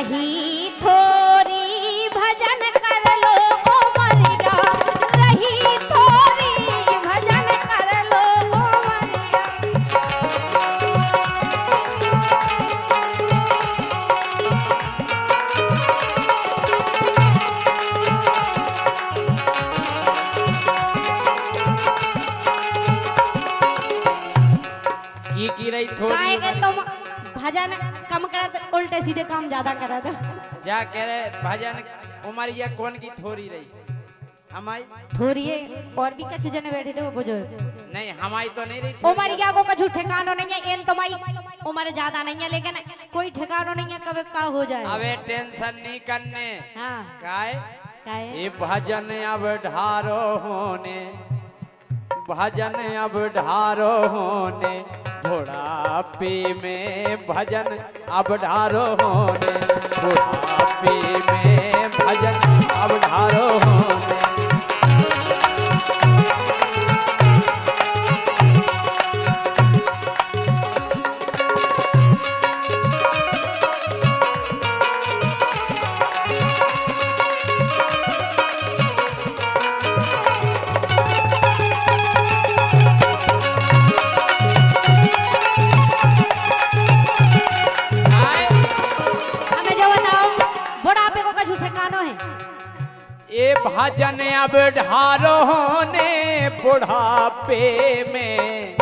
रही थोरी भजन कर लो ओ मरिया, रही थोरी भजन कर लो ओ मरिया। की रही थोड़ी काहे के तुम भजन कम करत, उल्टे सीधे काम ज्यादा करत। जा कह रहे भजन उमरिया कौन की थोड़ी रही हमारी थोड़ी और भी कुछ जने बैठे थे वो बुजुर्ग, नहीं हमारी तो नहीं रही उमरिया को कुछ ठिकाना नहीं है। इन तुम्हारी उम्र ज्यादा नहीं है लेकिन कोई ठिकाना नहीं है कब का हो जाए। अबे टेंशन नहीं करने हाँ काय काहे ये भजन अब ढारो होने, भजन अब ढारो होने, बुढ़ापे में भजन अब ढारो होने, बुढ़ापे में भजन अब ढारो होने। हमें जो बताओ बुढ़ापे को कुछ ठिकाना है? ये भजन अब ढारो होने बुढ़ापे में,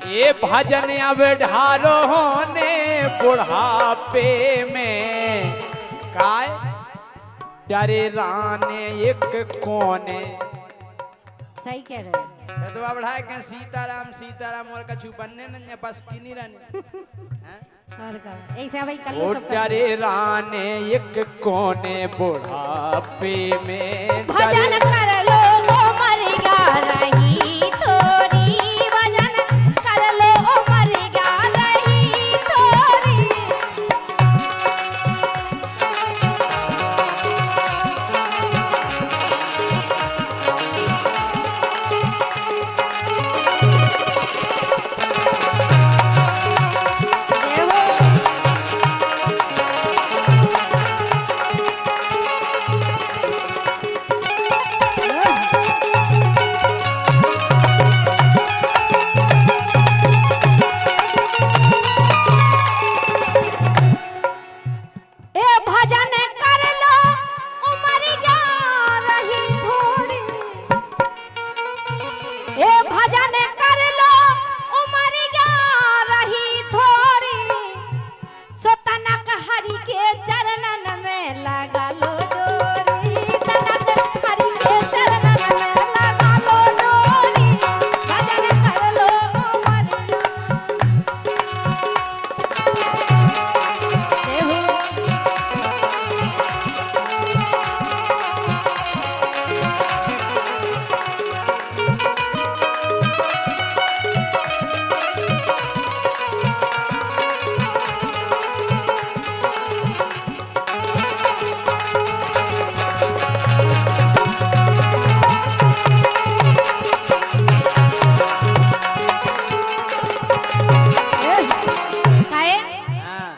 ये भजन अब ढारो होने बुढ़ापे में, काय डरे राने एक कोने। सही कह रहे हो। तो अब बढ़ाए के सीताराम सीताराम और कछु बनने न बस की नहीं रहने हैं? और का ऐसे भाई कल ओ सब डरे राने एक कोने बुढ़ापे में भजन कर लो ओ मरिया, रही थोरी भजन कर लो ओ मरिया, रही थोरी। ए भजन कर लो उमरिया, रही थोड़ी। ए भजन कर लो उमरिया, रही थोड़ी। सो तनक हरि के चरणन में लगा लो डोरी, तनक हरि के चरणन में लगा लो डोरी। भजन कर लो उमरिया। देहु काहे हाँ।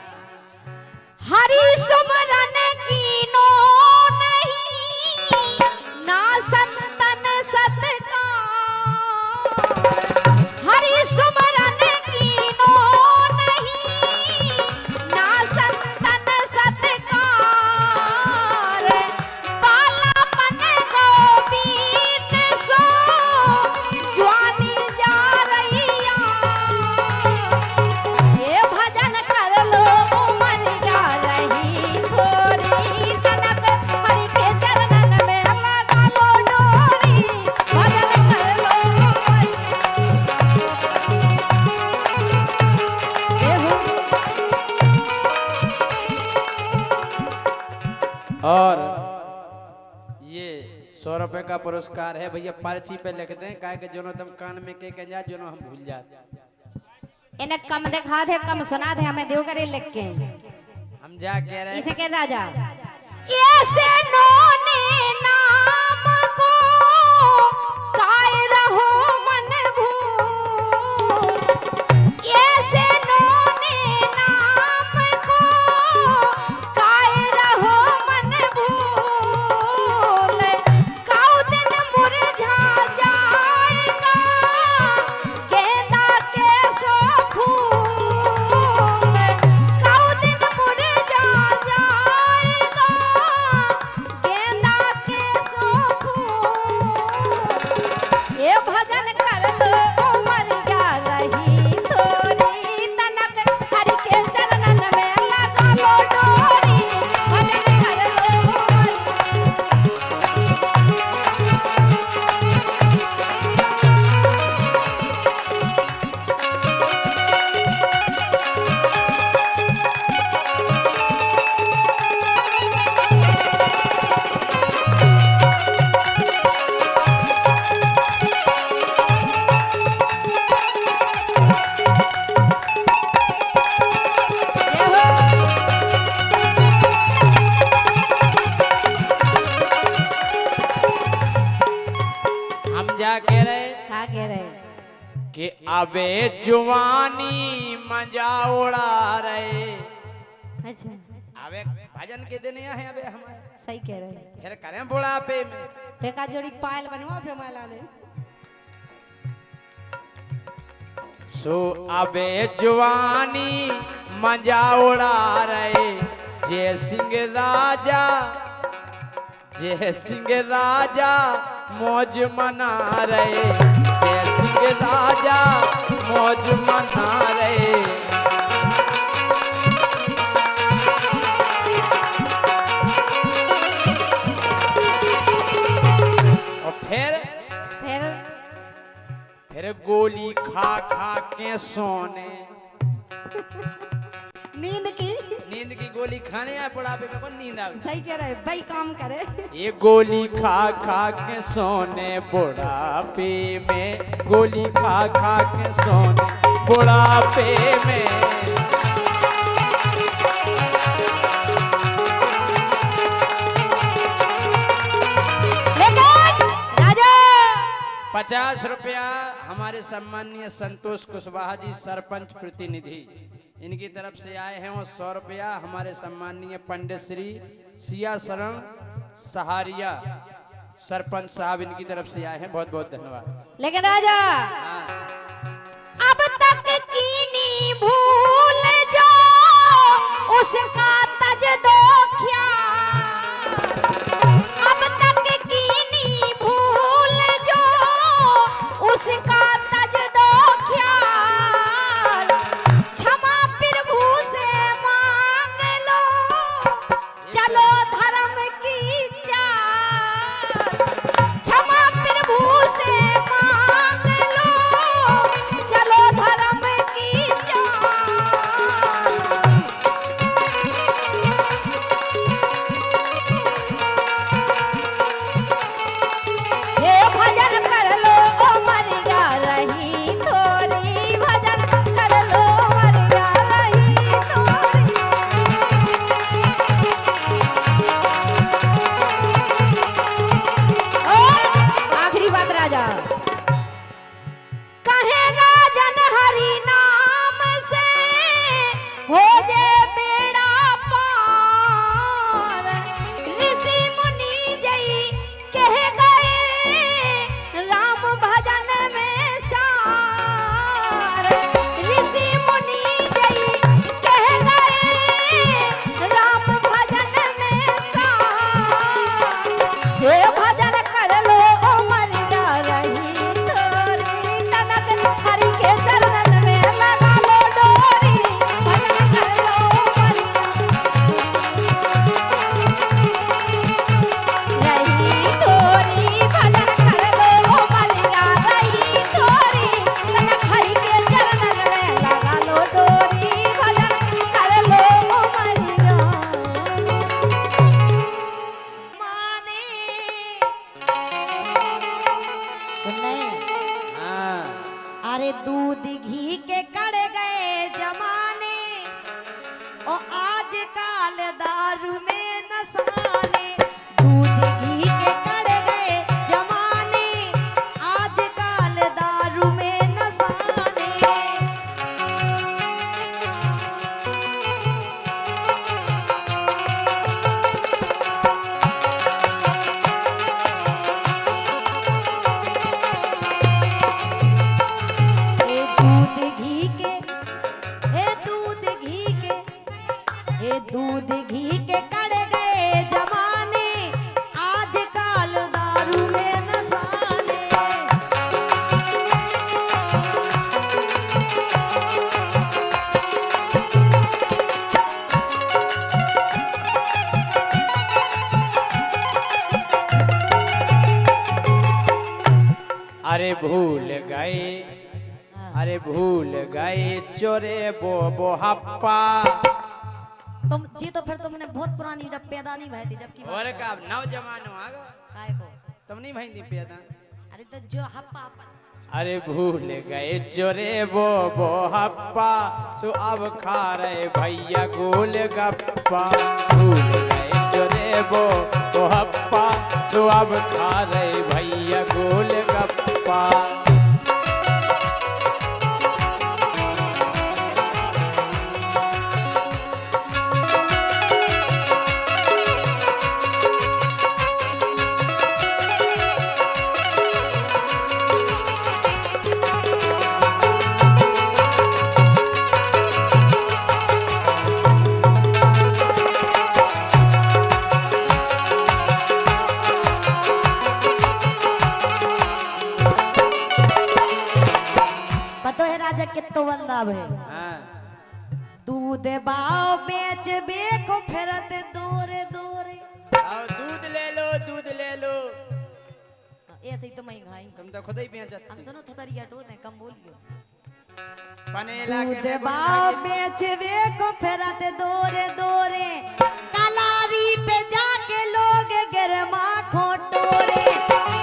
हरि सुमरन कीनो नहीं, ना संतन सत्कार। हरि सुमरन कीनो नहीं, ना संतन सत्कार। बालापन गोपीत सो ज्वानी जा रहिया। ये भजन कर लो उमरिया, रही थोरी। तनक हरि के चरणन में लगा लो डोरी। भजन कर लो देहु और ये 100 रुपए का पुरस्कार है भैया, पर्ची पे लिख दें काहे के जोनो तुम कान में के जा जोनो हम भूल जाते। इन्हें कम दिखा दे कम सुना दे, हमें देव करे लिख के। हम जा कह रहे इसे कह राजा ऐसे नोने नाम को काय रहो मन भूल। ऐसे नोने नाम को कि अबे जुवानी मजा उड़ा रहे। अच्छा अबे भजन के दिन है अबे हमारे। सही कह रहे हैं। फिर करें बुढ़ापे में फेंका जोड़ी पायल बनवा फिर माला ले। सो अबे जुवानी मजा उड़ा रहे। जय सिंह राजा मौज मना रहे। जय सिंह राजा मौज मना रहे। और फिर गोली खा खा के सोने। नींद की गोली खाने आए बुढ़ापे में कौन नींद आवे। सही कह रहे भाई काम करे। ये गोली खा खा के सोने बुढ़ापे में। गोली खा खा के सोने बुढ़ापे में। राजा 50 रुपया हमारे सम्मानीय संतोष कुशवाहा जी सरपंच प्रतिनिधि इनकी तरफ से आए हैं। और 100 रुपया हमारे सम्मानीय पंडित श्री सिया शरण सहारिया सरपंच साहब इनकी तरफ से आए हैं। बहुत बहुत धन्यवाद। लेकिन राजा हाँ। अब तक कीनी भूल जाओ उसका तज दो ख्याल। अब तक कीनी भूल जाओ उसका तज दो ख्याल। क्षमा प्रभु से मांग लो चलो धर्म की चाल। क्षमा प्रभु से मांग लो चलो धर्म की चाल। हे भजन कर लो ओ मरिया रही थोड़ी। भजन कर लो मरिया रही थोड़ी। और आखिरी बात राजा कहे राजन हरि नाम से हो जे बेड़ा पार। ऋषि मुनि जई कह गए राम भजन में सार। ऋषि मुनि जई कह गए राम भजन में सार। हे भजन कर लो ओ मरिया रही थोड़ी। कनक हरि के चरणन में लगा लो डोरी। भजन कर लो मरिया रही थोड़ी। भजन कर लो मरिया रही थोड़ी। कनक हरि के चरणन में लगा लो डोरी। भजन कर लो मरिया। सुनने हाँ। अरे दूध घी के कड़ गए जमाने और आज काल दारू में नसाने। दूध घी के कड़ गए जमाने आज काल दारू में नसाने। हे दूध घी के हे दूध घी के हे दूध घी के कड़ गए जमाने आज काल दारू में नसाने। अरे भूल गए। अरे भूल गए चोरे बो हप्पा। तुम जी तो फिर तुमने बहुत पुरानी जब पैदा नहीं भई थी जबकि और का नौजवान हो आगो काय को। तुम नहीं भाई दी पैदा। अरे तो जो हप्पा अरे भूल गए चोरे बो हप्पा। सो अब खा रहे भैया गोल गप्पा। भूल गए चोरे बो हप्पा। सो अब खा रहे भैया गोल गप्पा। कितो बंदा भे हाँ दूध बाओ बेच बेको फिरत दूरे दूरे आओ दूध ले लो, दूध ले लो। ऐसे ही तो महंगाई तुम तो खुद ही बेचत हम सुनो थोड़ी हटो ने कम बोलियो पनेला के दूध ने बाओ बेच बेको फिरत दूरे दूरे कलारी पे जाके लोग गिरमा खोटोरे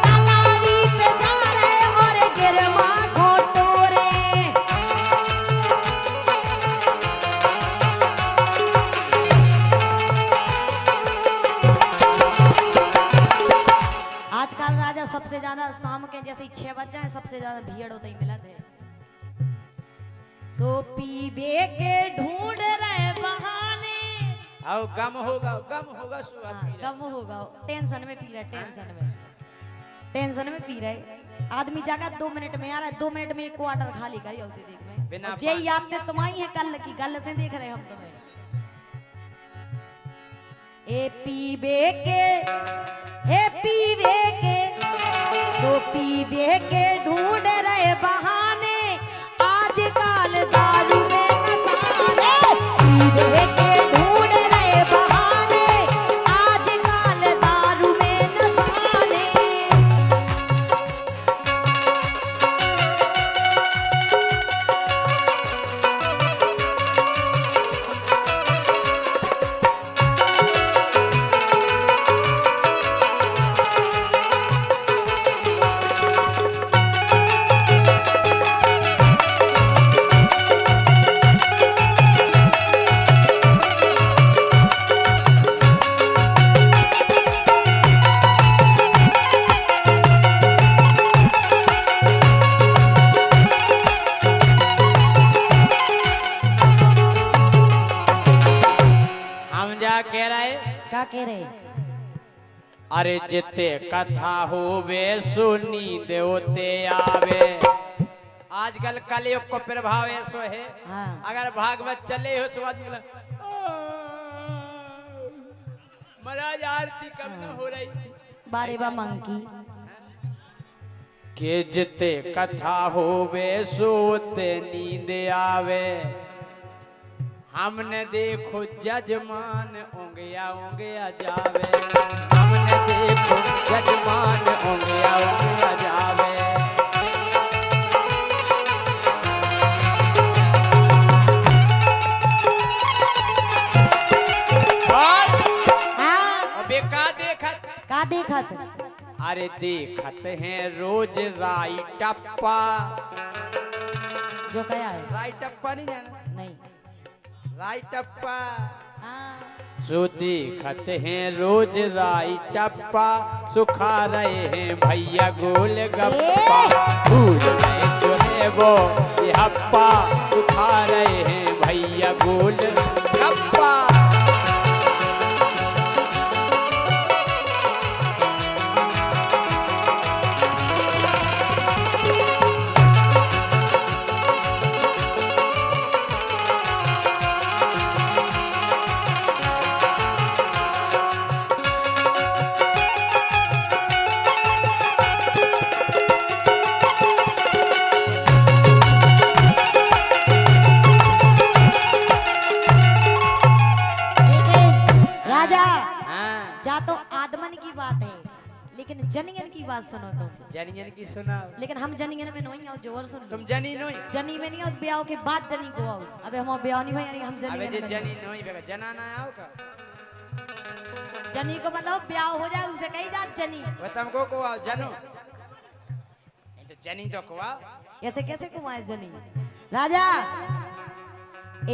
कलारी पे जा रहे और गिरमा खोटोरे आजकल राजा सबसे ज्यादा शाम के जैसे ही 6 बज जाए सबसे ज्यादा भीड़ होता ही मिलत है सो पीबे के ढूंढ रहे बहाने आओ गम होगा सुबह हाँ, गम होगा टेंशन में पी रहा है टेंशन में पी रहे आदमी जाकर 2 मिनट में आ रहा है 2 मिनट में एक क्वार्टर खाली करी होती देख में बिना और यही आपने तुम्हारी है कल की कल से देख रहे हम तुम्हें ए पीबे के तो पीबे के ढूंढ रहे बहाने आजकल दारू में नशाने पीबे के ढूंढ रहे बहाने आजकल दारू में नशाने हम जा कह रहे क्या कह रहे अरे जिते कथा होवे सुनी देवते आवे आजकल कलयुग को प्रभाव ऐसो है हाँ अगर भागवत चले हो सुबह निकला महाराज आरती कब न हो रही बारे बा मंकी के जिते कथा होवे सोते नींद आवे हमने देखो जजमान ओंगया जावे हमने देखो जजमान ओंगया जावे हाँ अबे का देखत अरे देखत हैं रोज राइटप्पा जो कया है राइटप्पा नहीं जाना नहीं राइटप्पा हाँ सो देखत हैं रोज राइटप्पा सुखा रहे हैं भैया गोल गप्पा भूल गए जो है वो ये हप्पा सुखा रहे हैं भैया गोल गप्पा राजा हाँ जा तो आदमन की बात है लेकिन जनियन की बात सुनो तो जनियन की सुना लेकिन हम जनियन में नहीं आओ जोर सुन तुम जनी नहीं जनी में नहीं आओ ब्याह के बाद जनी को आओ अबे हम ब्याह नहीं भाई हम अबे जनी जे जनी नहीं बेगा जनाना आओ का जनी को मतलब ब्याह हो जाए उसे कही जा जनी वो तुमको को आओ जनो नहीं तो जनी तो को आओ ऐसे कैसे कुमार जनी राजा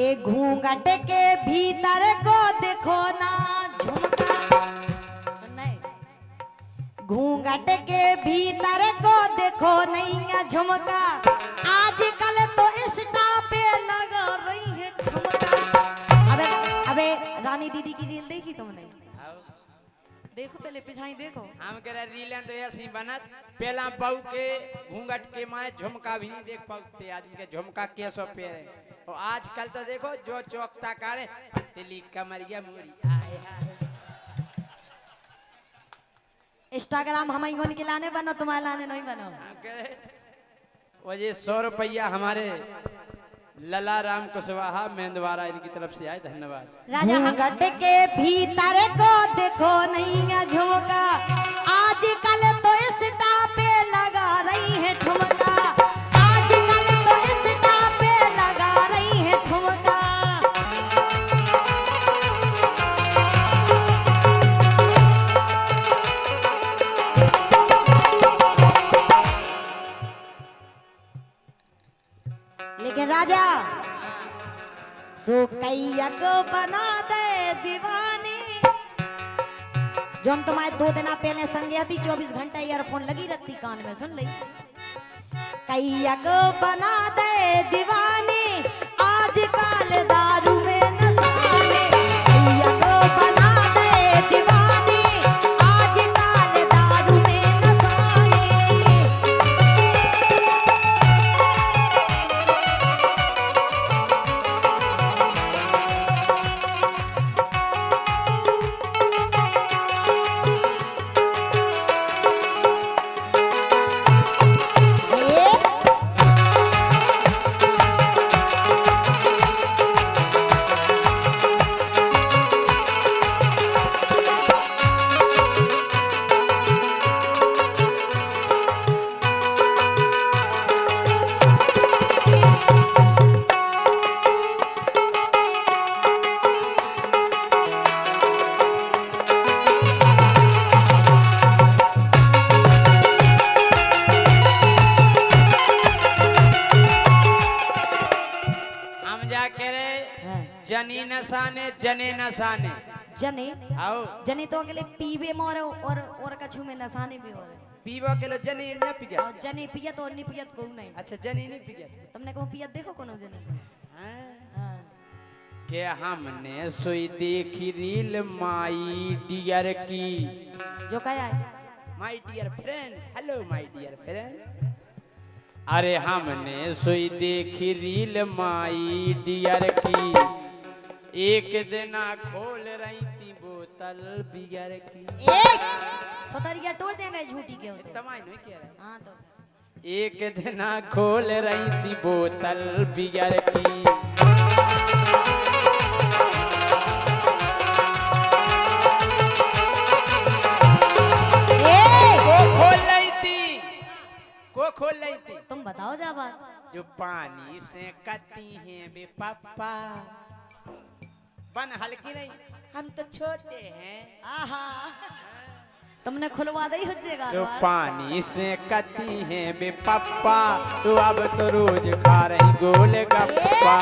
एक घूंघट के भीतर को देखो ना झुमका सुनना है? घूंघट के भीतर को देखो नैया झुमका आजकल तो इंस्टा पे लगा रही है ठुमका अबे अबे रानी दीदी की रील देखी तुमने आओ देखो पहले पिछाई देखो हम कह रहे रीलन तो ऐसी बनत पहला बहू के घूंघट के माए झुमका भी नहीं देख पाते आदमी के झुमका कैसो पेरे और आजकल तो देखो जो चौकता काढ़े पतली कमरिया मूरी आए हाय इंस्टाग्राम हम ही के लाने बनो तुम्हारे लाने नहीं बनो हम कह रहे वो ये 100 रुपया हमारे लला राम कुशवाहा मेंदवारा इनकी तरफ से आए, धन्यवाद। राजा घूंघट के भीतर को देखो नहीं झुमका, आजकल तो इंस्टा पे लगा रही है ठुमका, आजकल तो इंस्टा पे लगा रही है ठुमका। लेकिन राजा सो कैया को बना दे दीवानी, जो हम तुम्हारे 2 दिन पहले संगे थी 24 घंटा ईयरफोन लगी रहती कान में, सुन ली। कैया को बना दे दीवानी, आजकल दारू में नशाने, कैया को बना दे दीवानी, आजकल दारू में नशाने। जनी नसाने जने नसाने जने आओ जने तो अगले पीवे मोर और कछु में नसाने भी हो रहे। पीवा के लो जनी न पिया। और जने पियत और नहीं पियत को नहीं। अच्छा जनी नहीं पिया। तुमने कहो पियत देखो कोनो जने। हाँ। के हमने सोई देखी रील माई डियर की। जो कहा है my dear friend, hello my dear friend. अरे हमने सोई देखी रील माई डियर की, एक दिन खोल रही थी बोतल बियर की। एक थोतरिया टोल देंगे झूठी के होते तमाई नहीं कह रहे। हां तो एक दिन खोल रही थी बोतल बियर की, को खोल रही थी। तुम बताओ जा बात। जो पानी से कती हैं बे पापा, बन हल्की नहीं, हम तो छोटे हैं। आहा तुमने खुलवा दी हुज्जेगा। जो पानी से कती हैं बे पापा, तो अब तो रोज खा रही गोल गप्पा।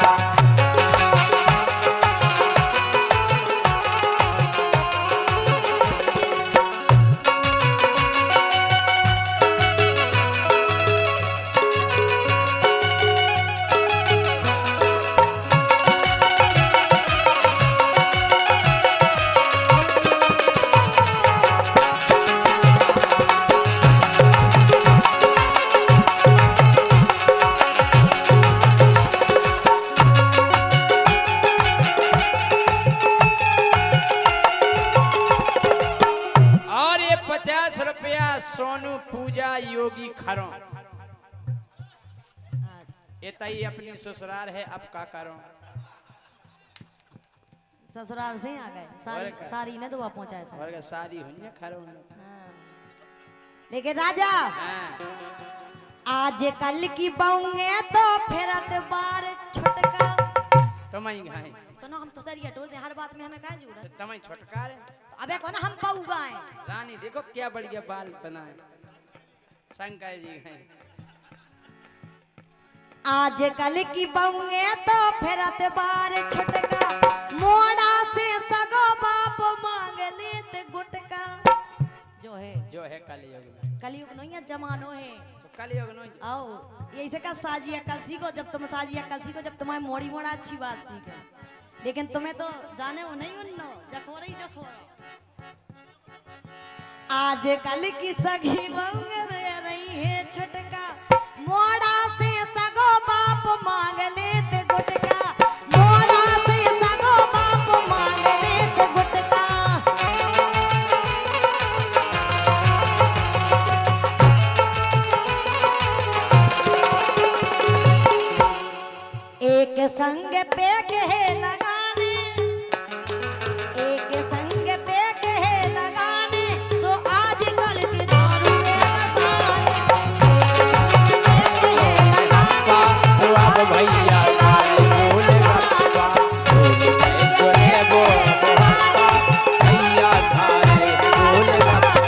सोनू पूजा योगी खरों एतई अपनी ससुराल है, अब का करो। ससुराल से आ गए सारी ने दुआ पहुंचाए और का शादी हुई है खरों। लेकिन राजा आज कल की बहुएं तो फिरत बार छुटका। तमई गाए सुनो हम तो तेरी टोल दे, हर बात में हमें काहे जरूरत। तमई छुटका है। तो अबे कौन हम बहू गाए। रानी देखो क्या बढ़िया बाल बनाए, शंकर जी हैं। आज कल की बहुएं तो फिरत बार छुटका, मोड़ा से सगो बाप मांग लेत गुटका। जो है कलयुग नहीं है, जमानो है। तो कलयुग नहीं आओ यही से का साजिया कल सीखो, जब तुम साजिया कल सीखो जब तुम्हारी मोड़ी मोड़ा अच्छी बात सीखे। लेकिन तुम्हें तो जाने वो नहीं उन्नो जखो रही जखो। आज कल की सगी बहुएं रही है छुटका, मोड़ा से सगो बाप मांग लेते गुटका, मोड़ा से सगो बाप मांग लेते गुटका। एक संग पे कहे लगाने, एक संग पे कहे लगाने, सो आज कल के दारू में नसाने। एक संग पे कहे लगाने, तो अब भैया तारे बोले बप्पा, बोले वो भैया तारे बोले बप्पा।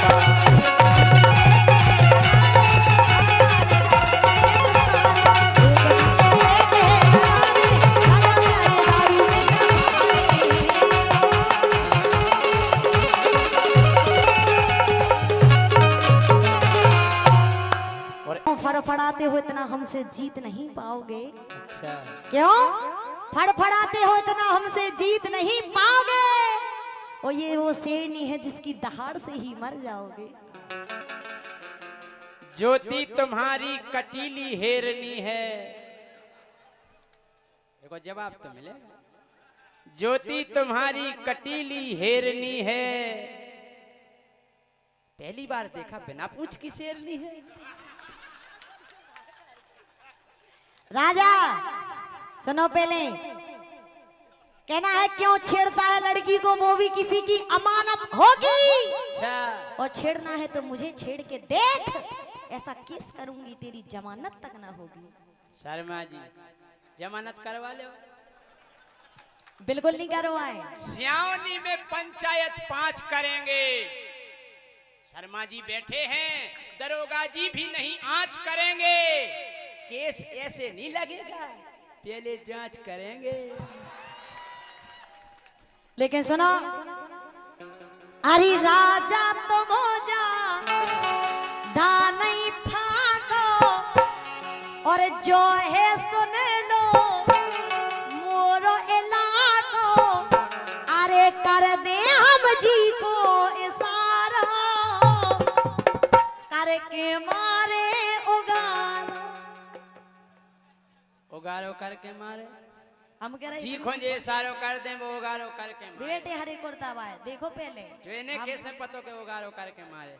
फड़फड़ाते हो इतना हमसे जीत नहीं पाओगे। अच्छा, क्यों? फड़फड़ाते हो इतना हमसे जीत नहीं पाओगे। और ये वो शेरनी है जिसकी दहाड़ से ही मर जाओगे। ज्योति तुम्हारी कटीली हेरनी है। देखो जवाब तो मिलेगा। ज्योति तुम्हारी कटीली हेरनी है, पहली बार देखा बिना पूछ की शेरनी है। राजा सुनो, पहले कहना है क्यों छेड़ता है लड़की को, वो भी किसी की अमानत होगी। अच्छा, और छेड़ना है तो मुझे छेड़ के देख, ऐसा केस करूंगी तेरी जमानत तक ना होगी। शर्मा जी जमानत करवा लो। बिल्कुल नहीं करवाए। सियानी में पंचायत 5 करेंगे। शर्मा जी बैठे हैं, दरोगा जी भी नहीं आंच करेंगे। केस ऐसे नहीं लगेगा, पहले जांच करेंगे। लेकिन सुनो, अरे राजा तुम हो जा दानई फाको, और जो है सुन लो मोरो इलाको। अरे कर दे हम जी को इशारा, करके मारे उगारो। उगारो करके मारे, हम कह रहे जी खोजे इशारो कर दे, वो उगारो करके मारे। बेटे हरे कुर्ता बाय देखो पहले जो इन्हें कैसे पतो के उगारो करके मारे।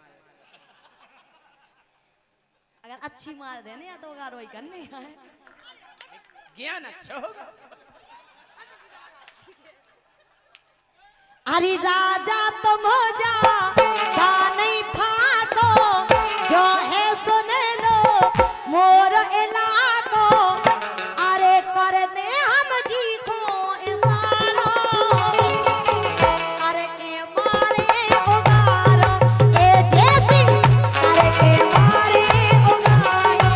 अगर अच्छी मार देने या तो उगारो ही करने है। ज्ञान अच्छा होगा। अरे राजा तुम हो जा दानई फाको, जो है सुन लो मोर इलाको। अरे कर दे हम जी को इशारा, करके मारे उगारो। ए जैसी करके मारे उगारो।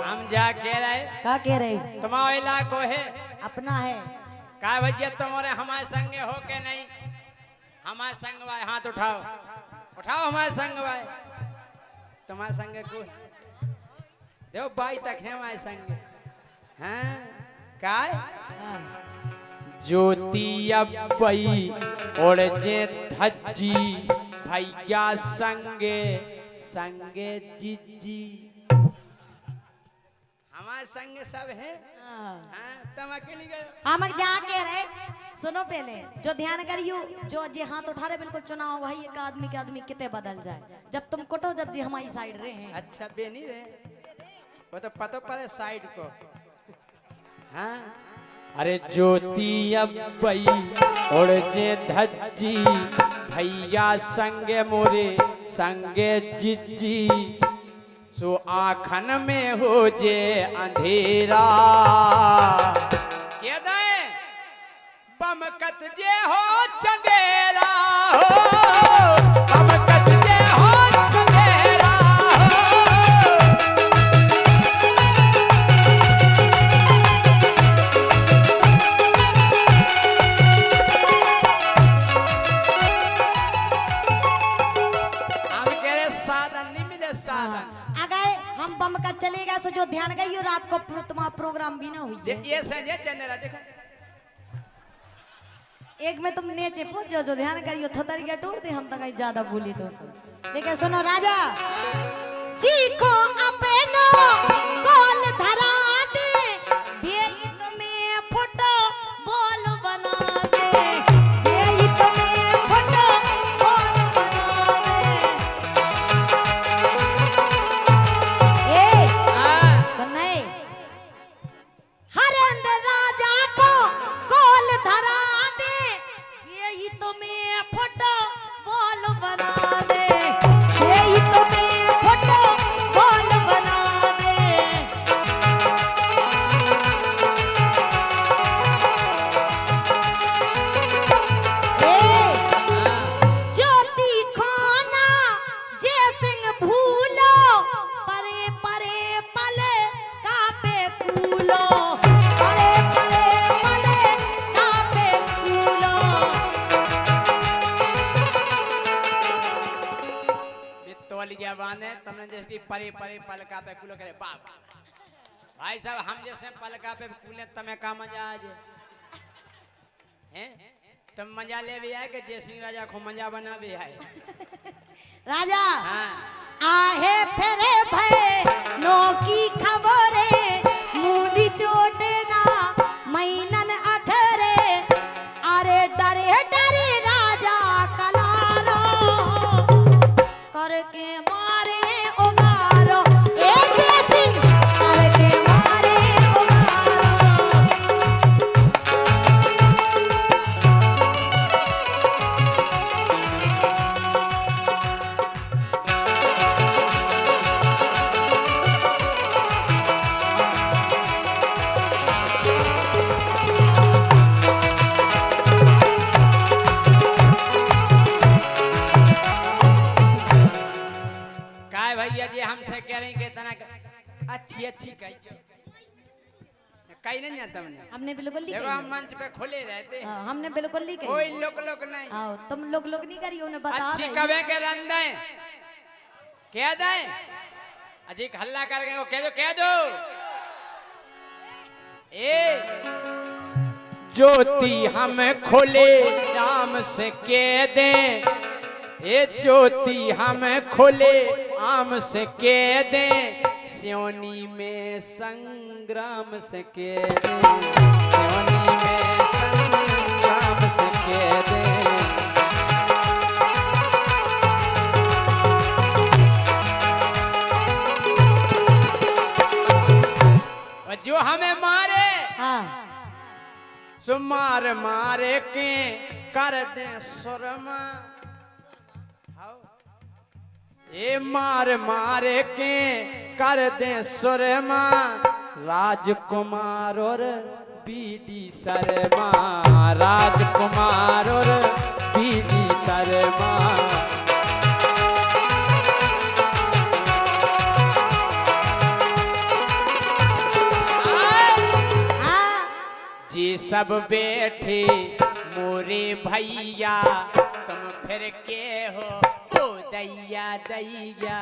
हम जा कह रहे क्या कह रहे? तुम्हारा इलाको है अपना है। का भैया तुम्हारे हमारे संगे हो के नहीं? हमारे संग भाई हाथ उठाओ, उठाओ हमारे संग भाई। तुम्हारे संगे को देखो बाई तक है हमारे संगे। हैं काय ज्योति अब्बई और जे धज्जी भैया संगे संगे जिज्जी। हमारे संगे सब है। तुम अकेली गए? हम जा के रहे। सुनो पहले, जो ध्यान करियो, जो जे हाथ उठा रहे बिल्कुल चुनाव भाई, एक आदमी के आदमी कितने बदल जाए। जब तुम कुटो, जब जी हमारी साइड रहे हैं। अच्छा बे नहीं रे, वो तो पता पड़े साइड को। हाँ अरे ज्योति अब्बई और जे धज्जी भैया संगे मोरे संगे जिज्जी। सो आखन में हो जे अंधेरा, क्या दे बमकत जे हो चंदेरा हो, बमकत जे हो चंदेरा हो। हम कह रहे साधन नहीं मिले, साधन। अगर हम बम का चलेगा, सो जो ध्यान करियो रात को तुम्हारा प्रोग्राम भी ना हुई। ये संजय चंदेरा देखो। एक में तुम नीचे पहुंचो, जो ध्यान करियो थोतरी के टूट दे, हम तक ज्यादा भूली तो। लेकिन सुनो राजा, चीखो अपनो कॉल धरा दे, बेई तुम्हें फोटो बोल बना दे, बेई तुम्हें फोटो बढ़िया बाने तुमने जैसे परे परे पलका पे कूलो करे बाप भाई साहब हम जैसे पलका पे कूले तुम्हें का मजा आ जाए हैं तुम मजा ले भी आए कि जय सिंह राजा को मजा बना भी आए राजा हाँ आहे फेरे भय नो की खबरे मुदी चोटे ना मैनन अखरे अरे डरे डरे राजा कलारो करके मारे उगारो ए जय सिंह करके मारे उगारो काय भैया जी हमसे कह रही कि तना अच्छी अच्छी कहीं नहीं जाता हमने हमने बिल्कुल नहीं देखो हम कही मंच पे खुले रहते हैं हमने बिल्कुल नहीं कोई कही लोग नहीं आओ तुम लोग नहीं करी उन्हें बता अच्छी रही। कवे के रन दें कह दें अजी हल्ला करके वो कह दो ए ज्योति हम खोले राम से कह दें ए ज्योति हम खोले आम से कह दें सियोनी में संग्राम से कह दें सियोनी में संग्राम से कह दें और जो हमें मारे हाँ सो मार मारे के कर दे सुरमा ए मार मारे के कर दे सुरमा राजकुमार और बीडी शर्मा राजकुमार और बीडी शर्मा जी सब बैठे मोरे भैया तुम फिर के हो दैया दैया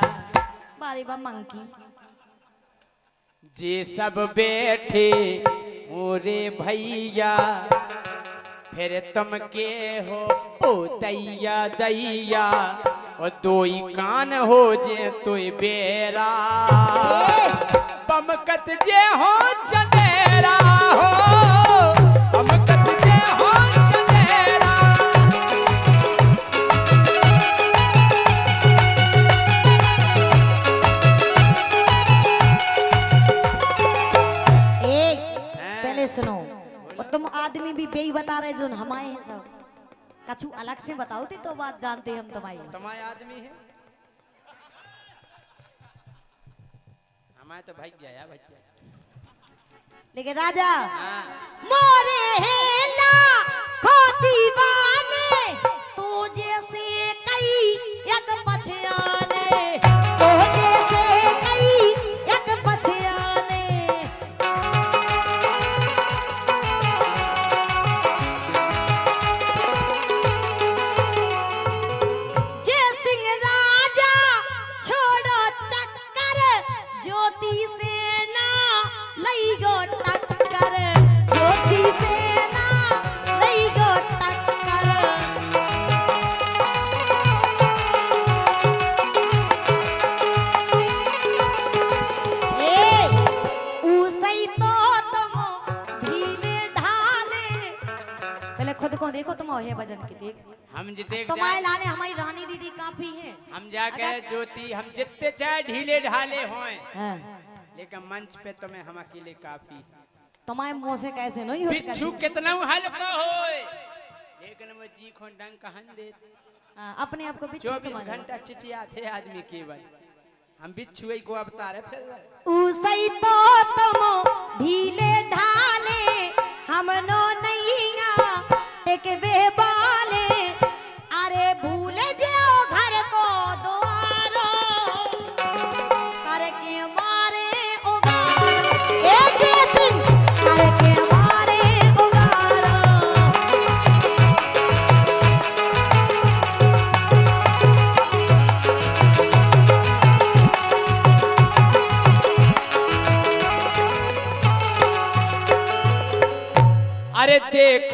बारी बा मंकी जी सब बैठे मोरे भैया फिर तुम के हो ओ दैया दैया और दो ही कान हो जे तो बेरा बमकत जे हो चंदेरा हो बमकत जे हो चंदेरा पहले सुनो और तुम आदमी भी बेई बता रहे जो हमारे हैं सब कछु अलग से बताओ थे तो बात जानते हम तुम्हारे आदमी है हमारे तो भाई गया भाई लेकिन राजा हाँ मोरे हेला खो दीवाने तो जैसे कई एक पछयाने तो जैसे कई एक पछयाने जय सिंह राजा छोड़ो चक्कर ज्योति सेना लई गो टक्कर ज्योति सेना लई गो टक्कर ए उसई तो तुम धीले ढाले पहले खुद को देखो तुम हे भजन की देख हम जिते तुम्हारे लाने हमारी रानी दीदी काफी है हम जाके ज्योति हम जितने चाहे ढीले ढाले हों हाँ। लेकिन मंच पे तुम्हें हम अकेले काफी तुम्हारे मुंह से कैसे नहीं होती बिच्छू कितना हल्का होए लेकिन वो जी को डंक कहन दे अपने आप को बिच्छू 24 समझ घंटा चिचिया थे आदमी केवल हम बिच्छू को अवतारे फिर उसई तो तुम ढीले ढाले हम नो नैया टेक बेबाले अरे भूल जाओ घर को द्वारो करके मारे उगारो ए जय सिंह करके मारे उगारो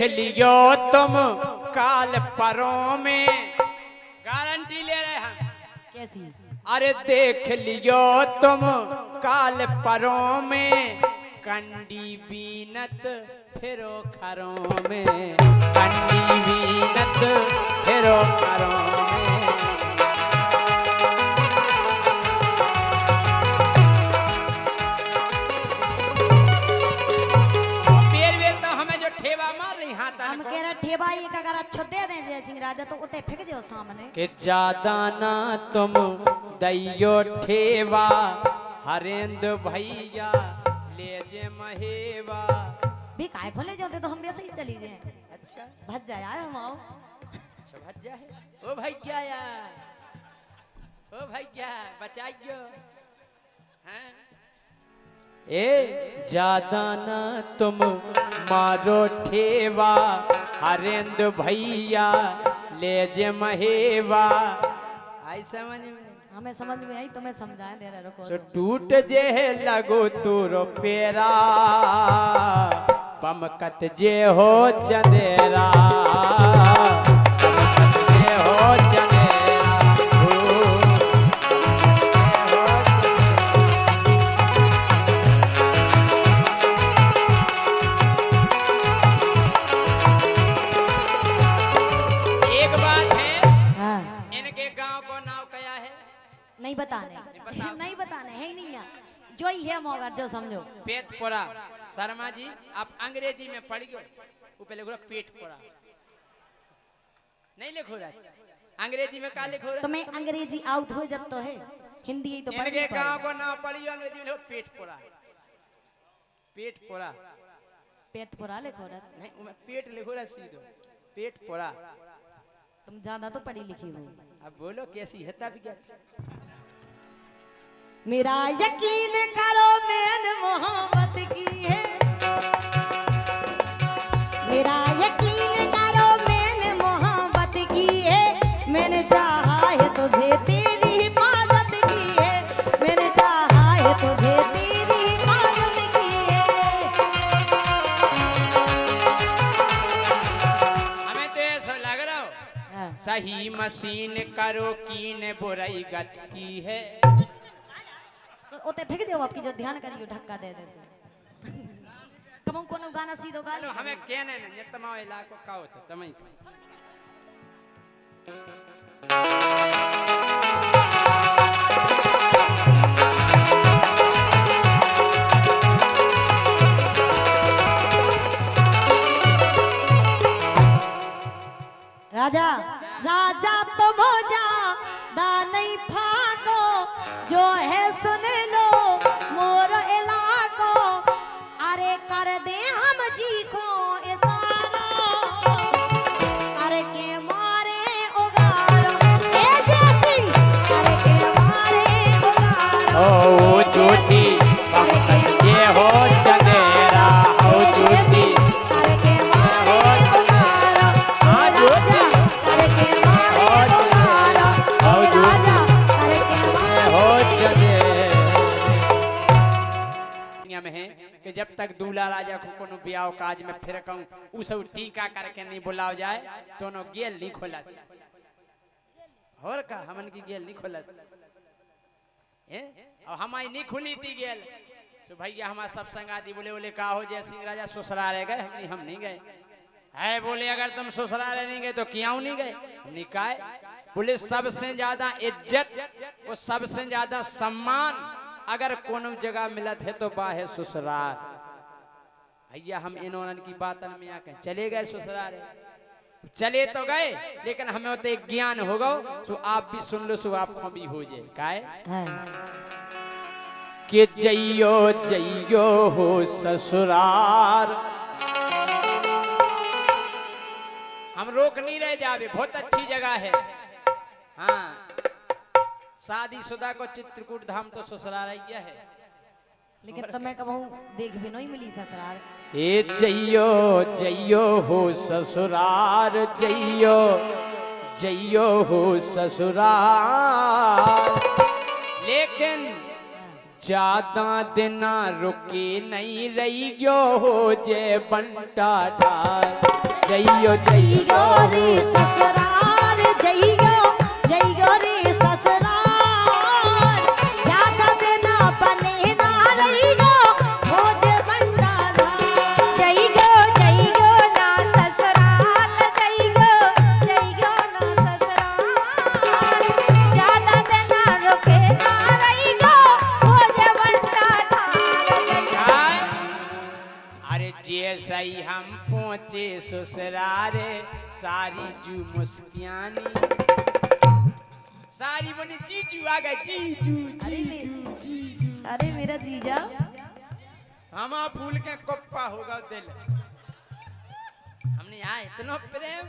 लियो तुम काल परों में, गारंटी ले रहे हैं। कैसी? अरे देख लियो तुम काल परों में, कंडी बीनत फिरो खरों में, कंडी बीनत फिरो खरों में। हम कह रहे ठेबा एक अगर अच्छो दे दें जय सिंह राजा तो उते फेंक जाओ सामने कि ज्यादा ना तुम दैयो ठेवा, हरेंद्र भैया ले जे महेवा। भी काय खोले जाते तो हम वैसे ही चली जाए। अच्छा भज जाए आए हम आओ। अच्छा भज जाए। ओ भैया यार, ओ भैया बचाइयो। हैं ए ज्यादा ना तुम मारो ठेवा, हरेंद्र भैया ले जे महेवा। आई समझ में? हमें समझ में आई, तुम्हें समझाए दे रहे रुको। सो टूट जे लगो तोरो पेरा, पमकत जे हो चंदेरा, पमकत जे हो चंदेरा। नहीं बताने नहीं बताने है ही नहीं है, जो ही है मौका जो समझो। पेटपोरा। शर्मा जी आप अंग्रेजी में पढ़ गयो, वो पहले लिखो पेटपोरा, नहीं लिखो रहा अंग्रेजी में का लिखो रहा। तो मैं अंग्रेजी आउट हो जब तो है, हिंदी ही तो इनके गांव को नाम पढ़ियो, अंग्रेजी में लिखो पेटपोरा। पेटपोरा पेटपोरा लिखो रहा नहीं, मैं पेट लिखो रहा सीधो पेटपोरा। तुम ज्यादा तो पढ़ी लिखी हो। अब बोलो कैसी है तब क्या? मेरा यकीन करो मैंने मोहब्बत की है, मेरा यकीन करो मैंने मोहब्बत की है, मैंने चाहा है तुझे तेरी हिफाजत की है, मैंने चाहा है तुझे तेरी हिफाजत की है। हमें तो ऐसा लग रहा हो सही मशीन करो कीन बुराई गत की है। ओते फेंक जाओ आपकी जो ध्यान करियो ढक्का दे दे से। तुम कोनो गाना सीधो गा लो। हमें कहने नहीं तमाम इलाको का होता तमई राजा राजा तुम हो जा दानई फाको, जो है सुन लो मोर इलाको, अरे कर दे हम जी को इशारा, करके मारे उगारो ए जय सिंह, करके मारे उगारो ओ ज्योति ये हो चंदेरा, ओ ज्योति करके मारे उगारो, हाँ ज्योति करके मारे उगारो, ओ ज्योति करके हो चंदेरा। में है कि जब तक दूल्हा राजा को कोनो ब्याह काज में फिर कहूं उ सब टीका करके नहीं बुलाव जाए तो नो गेल नहीं खोलत। और का हमन की गेल नहीं खोलत हैं, और हमारी नहीं खुली थी गेल। तो भैया हमारा सब संगाती बोले बोले का हो जय सिंह राजा ससुराल गए? हम नहीं गए। है बोले अगर तुम ससुराल नहीं गए तो क्यों नहीं गए? हमने कहा बोले सबसे ज्यादा इज्जत और सबसे ज्यादा सम्मान अगर कोनो जगह मिलत है तो बाहे ससुराल। भैया हम इन्होंने की बातन में आके चले गए ससुराल। चले तो गए लेकिन हमें होते एक ज्ञान होगा, सो आप भी सुन लो, सो आपको भी हो जाए। काहे कि जइयो जइयो हो ससुराल। हम रोक नहीं रहे जावे, बहुत अच्छी जगह है। हाँ शादीशुदा को चित्रकूट धाम तो ससुराल है, लेकिन तुम्हें कबहू देख भी नहीं मिली ससुराल। ए जइयो जइयो हो ससुराल, जइयो जइयो हो ससुराल। लेकिन ज्यादा दिना रुकी नहीं रही गयो हो जे बंटा ढाल। जइयो जइयो जइयो रे ससुराल जइयो रे ससुराल ज्यादा देना बने ना रहियो भोज भंडारा जइगो जइगो ना ससुराल जइगो जइगो ना ससुराल ज्यादा देना रुके ना रहिगो हो जवंता ठाल अरे जैसे ही हम पहुंचे ससुरारे सारी जू मुस्कियानी सारी बनी जीजू आ गए जीजू जीजू जीजू अरे मेरा जीजा हम फूल के कोप्पा होगा दिल हमने यहाँ इतना प्रेम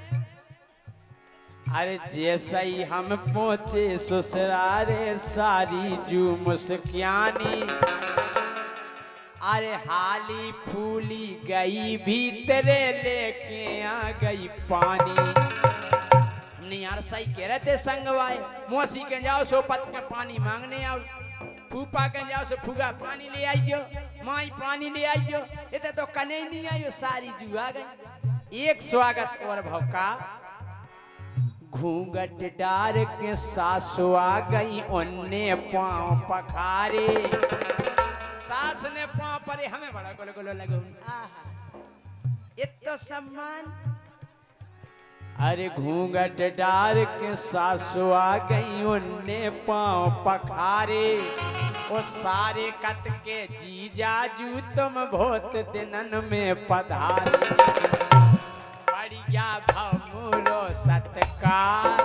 अरे जैसे ही हम पहुंचे ससुरारे सारी जू मुस्कियानी अरे हाली फूली गई भीतरे लेके आ गई पानी हमने यार सही कह रहे थे संगवाए मौसी के जाओ सो पत के पानी मांगने आओ फूफा के जाओ सो फूगा पानी ले आइयो माई पानी ले आइयो इतने तो कने नहीं आइयो सारी जुआ गई एक स्वागत और भौका घूंघट डार के सासु आ गई उनने पांव पखारे सास ने पांव परे हमें बड़ा गोलो गोलो लगो इतना सम्मान अरे घूंघट डार के सासु आ गई उनने पांव पखारे वो सारे कत के जीजाजू तुम बहुत दिनन में पधारे बढ़िया भमुरो सत्कार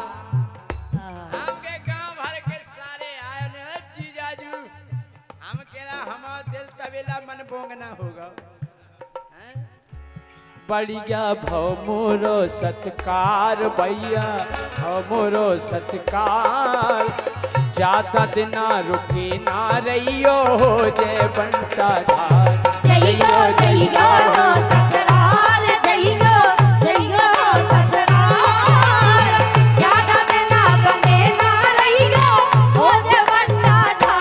हमके गांव भर के सारे आए ने जीजाजू हम केला हमारा दिल तबेला मन बोंगना होगा बढ़िया भमुरो सत्कार भैया भमुरो सत्कार ज्यादा दिना रुके ना रहियो हो जय बंटा ढाल जइयो जइयो रो ससुराल जइयो रो ससुराल ज्यादा देना बने ना रहियो भोज भंडारा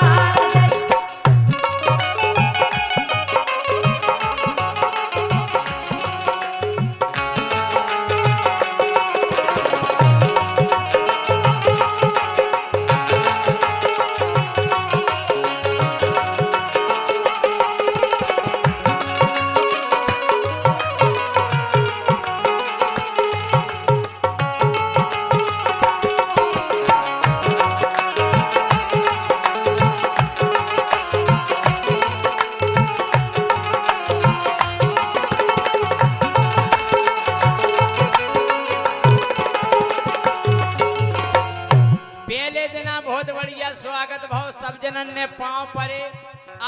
पहले दिना बहुत बढ़िया स्वागत भाव सब जनन ने पांव परे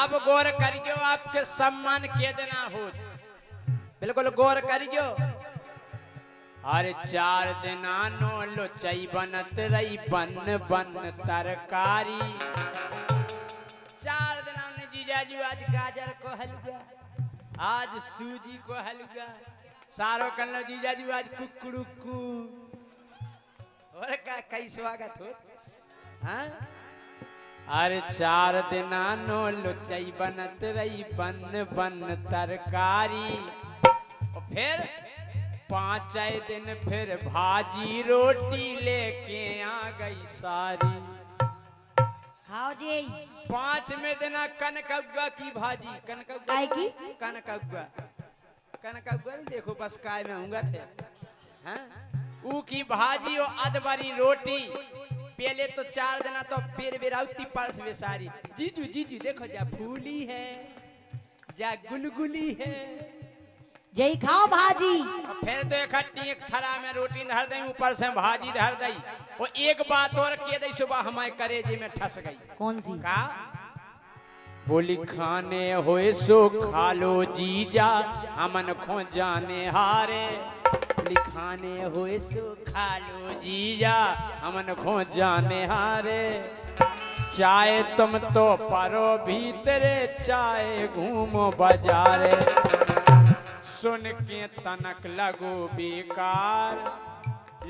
अब गौर करियो आपके सम्मान के देना हो बिल्कुल गौर करियो अरे 4 दिना नो लोचई बनत रही बन बन तरकारी 4 दिना ने जीजाजी आज गाजर को हलवा आज सूजी को हलवा सारो कल जीजाजी आज कुकड़ू और का कई स्वागत हो हाँ अरे 4 दिना नो लुचई बनत रही बन बन तरकारी और फिर 5 दिन फिर भाजी रोटी लेके आ गई सारी खाओ जी 5वें दिना कनकौआ की भाजी काय की कनकौआ नहीं देखो बस काय में होंगे थे हाँ ऊ की भाजी और अदबरी रोटी पहले तो 4 दिना तो पेर बेराउती परस में सारी जीजू जीजू देखो जा फूली है जा गुलगुली है जई खाओ भाजी और फिर तो इकट्ठी एक थरा में रोटी धर दई ऊपर से भाजी धर दई और एक बात और के दई सुबह हमारे करेजे में ठस गई कौन सी का बोली खाने होए सो खा लो जीजा हमन खो जाने हारे लिखाने होए सो खा लो जीजा हमन खो जाने हारे चाय तुम तो परो भीतरे चाय घूमो बाजारे सुन के तनक लगो बेकार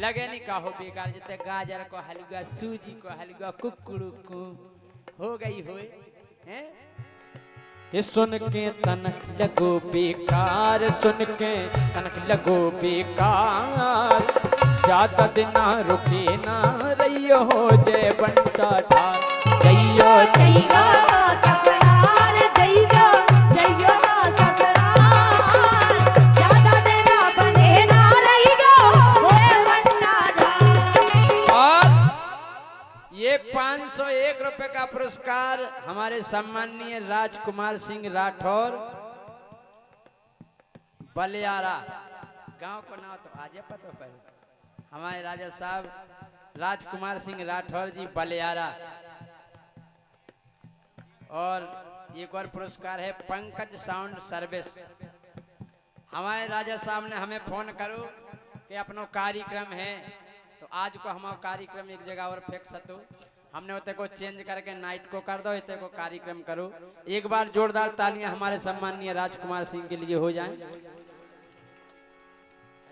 लगे नहीं कहो बेकार जते गाजर को हलवा सूजी को हलवा कुकड़ू को हो गई होए हैं ये सुन के तनक लगो बेकार, सुन के तनक लगो बेकार, ज्यादा दिन ना रुके ना रहियो हो जय बंटा ठार। जइयो जइयो ना ससुराल, जइयो जइयो ना ससुराल, ज्यादा देना बने ना रहियो हो बंटा झार। और ये 501 रुपए का पुरस्कार हमारे सम्माननीय राजकुमार सिंह राठौर, बलियारा गांव को नाम तो आज पता पहले हमारे राजा साहब राजकुमार सिंह राठौर जी बलियारा। और एक और पुरस्कार है पंकज साउंड सर्विस। हमारे राजा साहब ने हमें फोन करो कि अपनो कार्यक्रम है तो आज को हमारा कार्यक्रम एक जगह और फिक्स हतो, हमने उते को चेंज करके नाइट को कर दो, इते को कार्यक्रम करो। एक बार जोरदार तालियां हमारे सम्माननीय राजकुमार सिंह के लिए हो जाएं।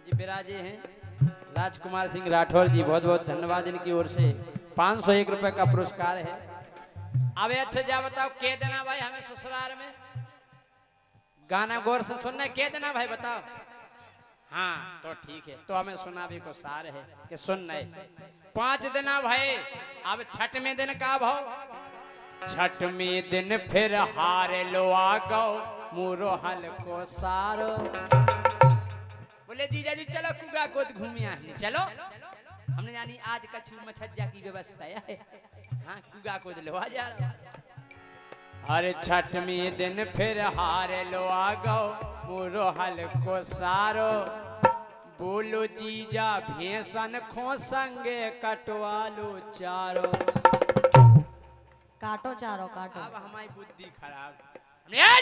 जी विराजे हैं राजकुमार सिंह राठौर जी, बहुत बहुत धन्यवाद इनकी ओर से 501 रुपए का पुरस्कार है। अब अच्छा जा बताओ के देना भाई हमें ससुराल में गाना गौर से सुनना है, के देना भाई बताओ। हाँ तो ठीक है, तो हमें सुना भी को सार है कि सुन है 5 दिन भाई। अब छठ में दिन का भाव, छठ में दिन फिर हार लो आ गो मुरो हल को सारो। बोले जीजा जी चलो कुगा कोद घूमिए आने चलो, हमने जानी आज कछु मछज्जा की व्यवस्था है। हाँ कुगा कोद लो आ जा। अरे छठ में दिन फिर हार लो आ गो मुरो हल को सारो, बोलो जीजा भेसन खो संगे कटवालो चारो। काटो चारो काटो। अब हमारी बुद्धि खराब, क्या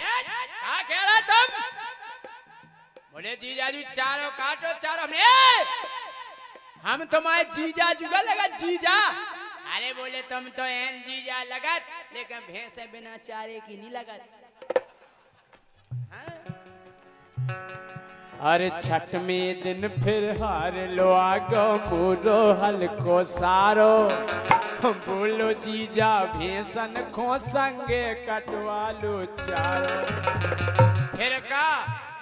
कह रहा तुम? बोले जीजा जी चारो काटो चारो। हम तुम्हारे जीजा जुगा लगा जीजा। अरे बोले तुम तो एन जीजा लगत, लेकिन भैंस बिना चारे की नहीं लगत। हाँ? अरे छठ में दिन फिर हार लो आगो मुरो हल को सारो, बोलो जीजा भैंसन खो संगे कटवालो चारो। फिर का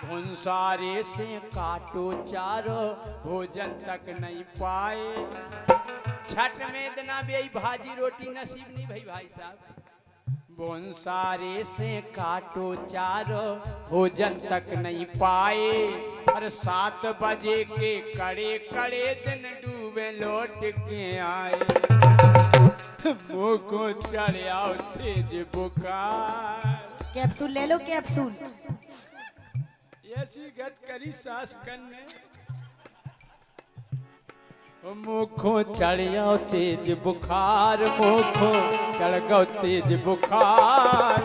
भुंसारे से काटो चारो, भोजन तक नहीं पाए। छठ में दिना भी भाजी रोटी नसीब नहीं भाई भाई साहब। भुंसारे से काटो चारो, भोजन तक नहीं पाए। और 7 बजे के कड़े कड़े दिन डूबे लौट के आए। मुँह को चढ़ आओ तेज बुखार। कैप्सूल ले लो कैप्सूल। ऐसी गत करी सास कन्ने, मुखो चढ़िया तेज बुखार, मुखो चढ़ गो तेज बुखार।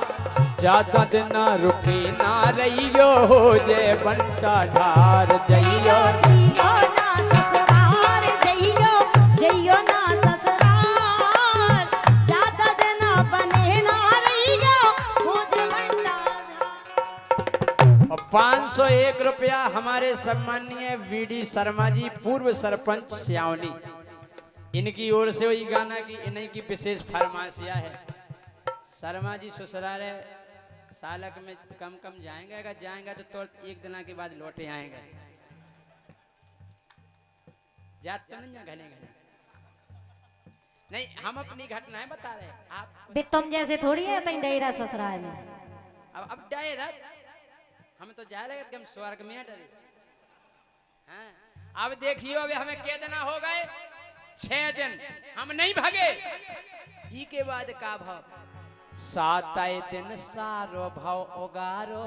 ज्यादा दिन ना रुके ना रहियो हो जय बंटा ढार। जइयो जइयो ना ससुराल, जइयो जइयो ना ससुराल, ज्यादा दिन बने ना रहियो हो जय बंटा झार। और 501 रुपया हमारे सम्माननीय वीडी शर्मा जी पूर्व सरपंच सियावनी, इनकी ओर से वही गाना की इन्हीं की विशेष फरमाइशिया है। शर्मा जी ससुराल सालक में कम कम जाएंगे, अगर जाएंगे तो एक दिन के बाद लौटे आएंगे। जाट तो नहीं घने घने नहीं, हम अपनी घटनाएं बता रहे हैं। आप बे तुम जैसे थोड़ी है तई डेरा ससुराल में। अब डायरेक्ट हम तो जा रहे हम स्वर्ग में डरे। हाँ अब देखियो अभी हमें के दिन हो गए 6 दिन, हम नहीं भागे। ई के बाद का भाव 7 दिन सारो भाव ओगारो,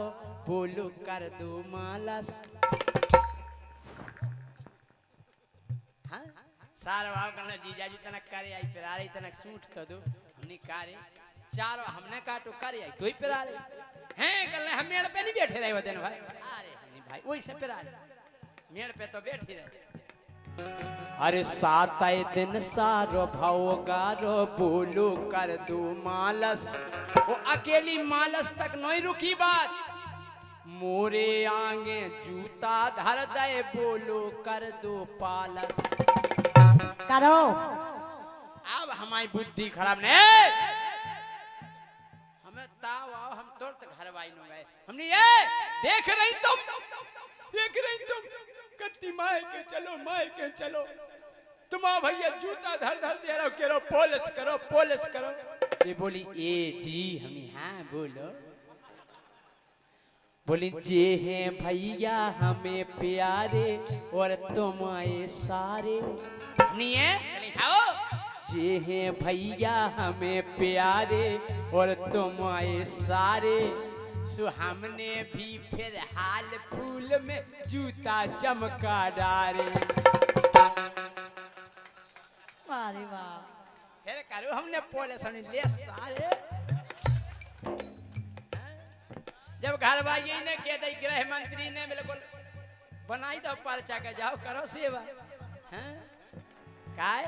बोलू कर दू मालस। हाँ सारो भाव करना जीजा जी तनक करे आई फिर आ रही तनक सूट तो दो हमने कारे चारों हमने काटो करे आई तो ही फिर आ रही हैं। कल हम मेड़ पे नहीं बैठे रहे वो दिन भाई। अरे नहीं भाई वही से फिर आ रहे मेड़ पे तो बैठी रहे। अरे 7 दिन सारो भाव गारो, बोलो कर दू मालस। वो अकेली मालस तक नहीं रुकी बात, मोरे आगे जूता धर दे, बोलो कर दो पालस। करो अब हमारी बुद्धि खराब नहीं, हमें ताव आओ हम तुरंत घर वाई नो गए। हमने ये देख रही तुम कत्ती माए के चलो तुम्हारा भैया जूता धर दे रहो कह रहो पोलिस करो। ये बोली ए जी हमने हाँ बोलो। बोली जे हैं भैया हमें प्यारे और तुम आए सारे। नहीं है हाँ जे हैं भैया हमें प्यारे और तुम आए सारे। सो हमने भी फिर हाल फूल में जूता चमका डारे। अरे वाह फिर करो हमने पुलिस ले सारे। जब घर वाली ने कह दी गृह मंत्री ने बिल्कुल बनाई दो पर्चा के जाओ करो सेवा। काय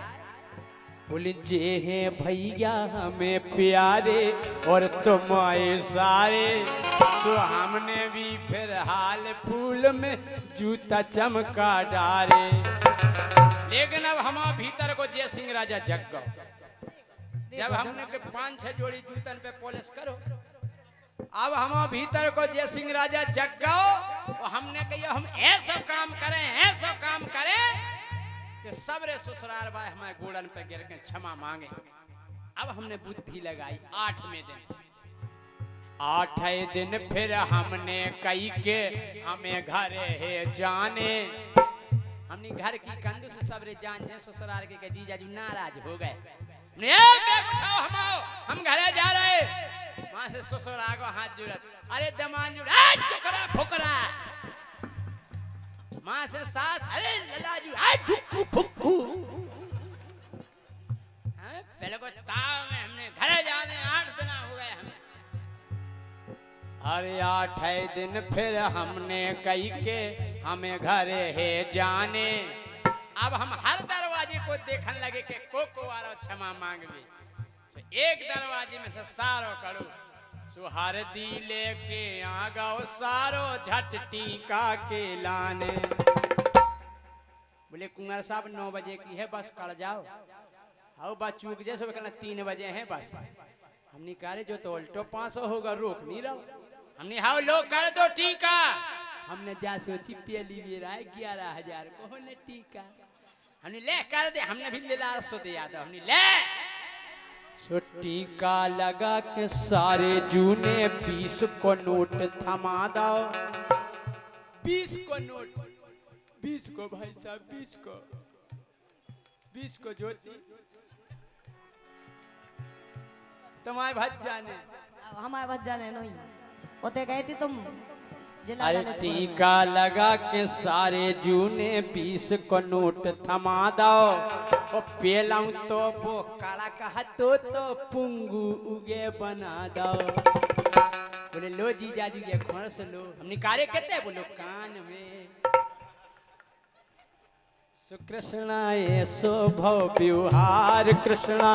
बोले जे हैं भैया हमें प्यारे और तुम आए सारे। तो हमने भी फिर हाल फूल में जूता चमका डारे। लेकिन अब हम भीतर को जय सिंह राजा जग गो। जब हमने के 5-6 जोड़ी जूतन पे पुलिस करो। अब हम भीतर को जय सिंह राजा जग गो। और हमने कहा हम ऐसा काम करें कि सबरे ससुराल भाई हमारे गोड़न पे गिर के क्षमा मांगे। अब हमने बुद्धि लगाई 8वें दिन फिर हमने कही के हमें घर है जाने। हमने घर की कंध से सबरे जान ससुराल के जीजा जी नाराज हो गए। उठाओ हम घरे जा रहे। वहां से ससुराल को हाथ जुड़त अरे दमान जुड़ा फुकरा। माँ से सास अरे ललाजू ढुक्कू फुक्कू। पहले को ताव में हमने घरे जाने 8 दिन हो गए हमें। अरे 8वें दिन फिर हमने कही के हमें घरे है जाने। अब हम हर दरवाजे को देखने लगे कि को आ रहा क्षमा मांगवे। तो एक दरवाजे में से सारो करो सुहार दी लेके आ गओ सारो झट टीका के लाने। बोले कुंवर साहब 9 बजे की है बस कर जाओ। आओ बस चूक जैसे कहना 3 बजे है बस। हमने कहा जो तो उल्टो 500 होगा रोक नहीं रहो। हमने हाँ लोग कर दो टीका। हमने जा सोची पहली बेर आए 11,000 को होने टीका। हमने ले कर दे। हमने भी ले ला सो दिया था। हमने ले सो टीका लगा के सारे जूने 20 को नोट थमा दो। 20 को नोट 20 को भाई साहब 20 को ज्योति तुम्हारे भज्जा ने हमारे भज्जा ने नहीं होते गए थी तुम अरे टीका लगा के सारे जूने 20 को नोट थमा दो। और पेलाऊं तो वो काला कहा तो पुंगू उगे बना दो। बोले लो जीजा जी ये खोर से लो। हम निकाले कहते बोलो कान में कृष्णा ऐसो भव व्यवहार। कृष्णा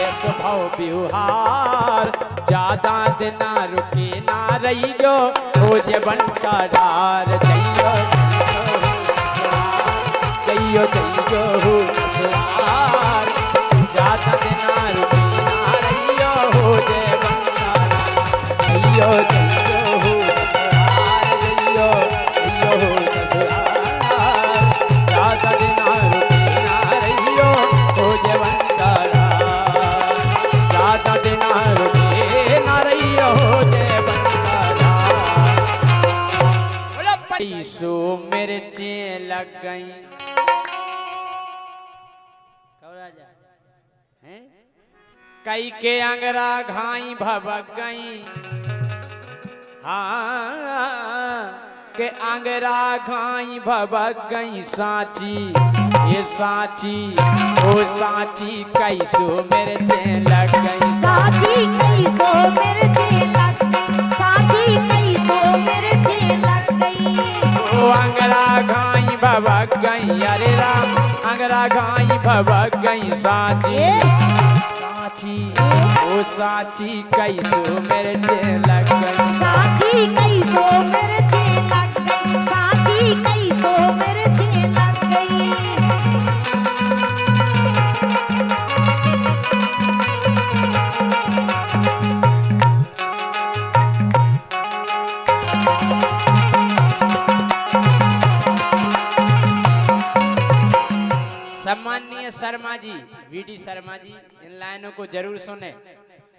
ऐसो भव व्यवहार। ज्यादा दिना रुके ना रही गो हो जे बन का डार। जइयो हो द्वार। ज्यादा दिना रुके ना रही हो जे बन का डार। जइयो हो द्वार। जइयो हो द्वार। ज्यादा दिना रुके ना रही हो जे बन का डार। ज्यादा दिना रुके ना रही हो जे बन का डार। सो मिर्चें लग गई। कई के अंगरा घाई भबक गई। हाँ के अंगरा घाई भबक गई। साची ये साची ओ साची कैसो मिर्चें लग गई। साची कैसो मिर्चें लग गई। साची कैसो मिर्चें लग गई। ओ अंगरा घाई भबक गई। अरे राम अंगरा घाई भबक गई। साची साची ओ साची कैसो मिर्चें लग गई। साची कैसो मिर्चें लग गई। साची कैसो मिर्चें लग गई। बीडी शर्मा जी इन लाइनों को जरूर सुने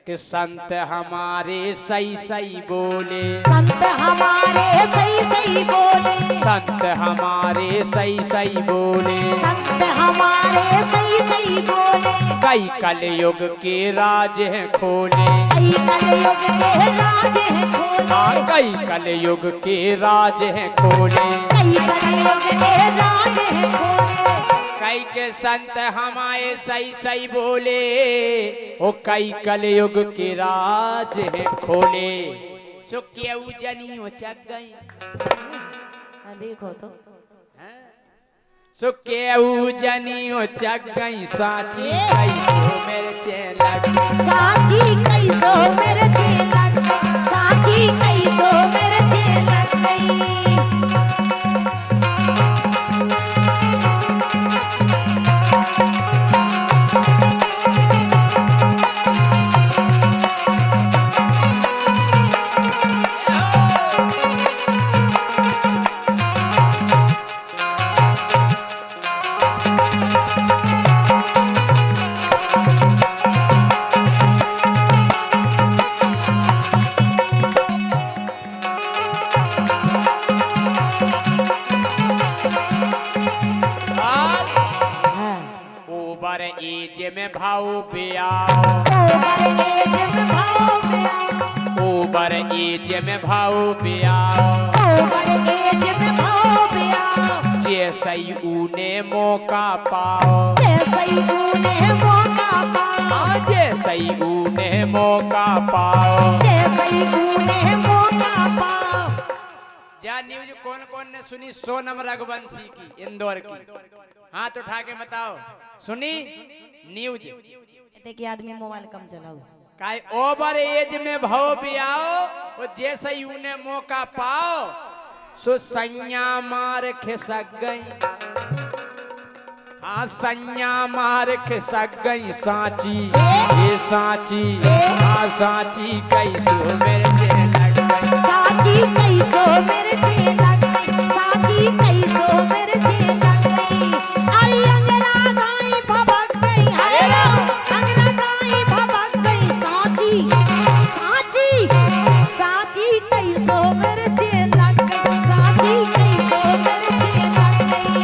कि संत हमारे सही सही बोले, संत हमारे सही सही बोले, संत हमारे सही सही बोले, संत हमारे सही सही बोले, कई कलयुग के राज हैं खोले, कई कलयुग के राज हैं खोले, हाँ कई कलयुग के राज हैं खोले, कई कलयुग के राज हैं खोले। कई के संत हमारे सही सही बोले, ओ कई कलयुग के राज हैं खोले। सो केऊ जनी हो चक गई, देखो तो सो केऊ जनी हो चक गई, साची कैसो मेरे चेलक, साची कैसो मेरे चेलक, साची कैसो मेरे चेलक गई। ओवर एज में भाव पिया, ओवर एज में भाव पिया, ओवर एज में भाव पिया, ओवर एज में भाव पिया, जैसे ही उन्हें मौका पाओ, जैसे ही उन्हें मौका पाओ, जैसे ही उन्हें मौका पाओ, जैसे ही उन्हें मौका पाओ। जा न्यूज कौन कौन ने सुनी सोनम रघुवंशी की इंदौर की, हाथ उठा के बताओ सुनी न्यूज। देखिए आदमी मोबाइल कम चलाओ, काय ओवर एज में भाव भी आओ, और जैसे ही उन्हें मौका पाओ, सो सैया मार खिसक गई, हाँ सैया मार खिसक गई, साची ये साची, हाँ साची कैसो मेरे चेलक गई, साची कैसो मेरे चेलक गई, साची कैसो मेरे चेलक गई। अरे अंगरा गाई भबक गई, हाय राम अंगरा गाई भबक गई, साची साची साची कैसो मेरे चेलक गई, साची कैसो मेरे चेलक गई।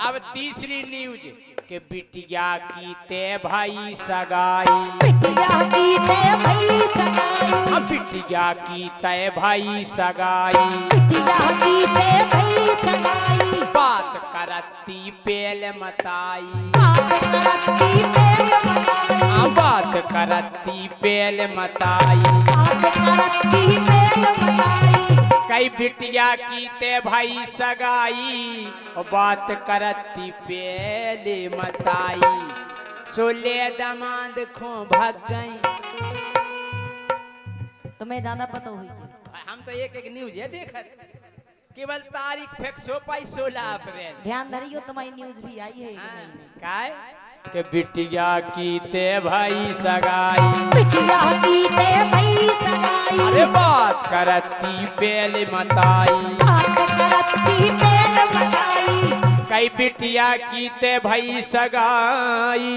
अब तीसरी न्यूज के बिटिया की ते भाई सगाई, बिटिया की ते भाई सगाई, अब बिटिया की ते भाई सगाई, बिटिया की ते भाई सगाई, बात करती पेल मताई, बात करती पेल मताई, बात करती पेल मताई, बात करती पेल मताई। कई बिटिया की ते भाई सगाई, और बात करती पेले मताई, सोले दमाद खो भाग गई। तुम्हें ज्यादा पता हुई हम तो एक एक न्यूज है देखत, केवल तारीख फिक्स हो पाई 16 अप्रैल। ध्यान धरियो, तुम्हारी न्यूज भी आई है कि नहीं? काय के बिटिया की ते भाई सगाई, बिटिया की ते भाई सगाई, अरे बात करती पेले मताई, बात करती पेल मताई। कई बिटिया की ते भाई सगाई,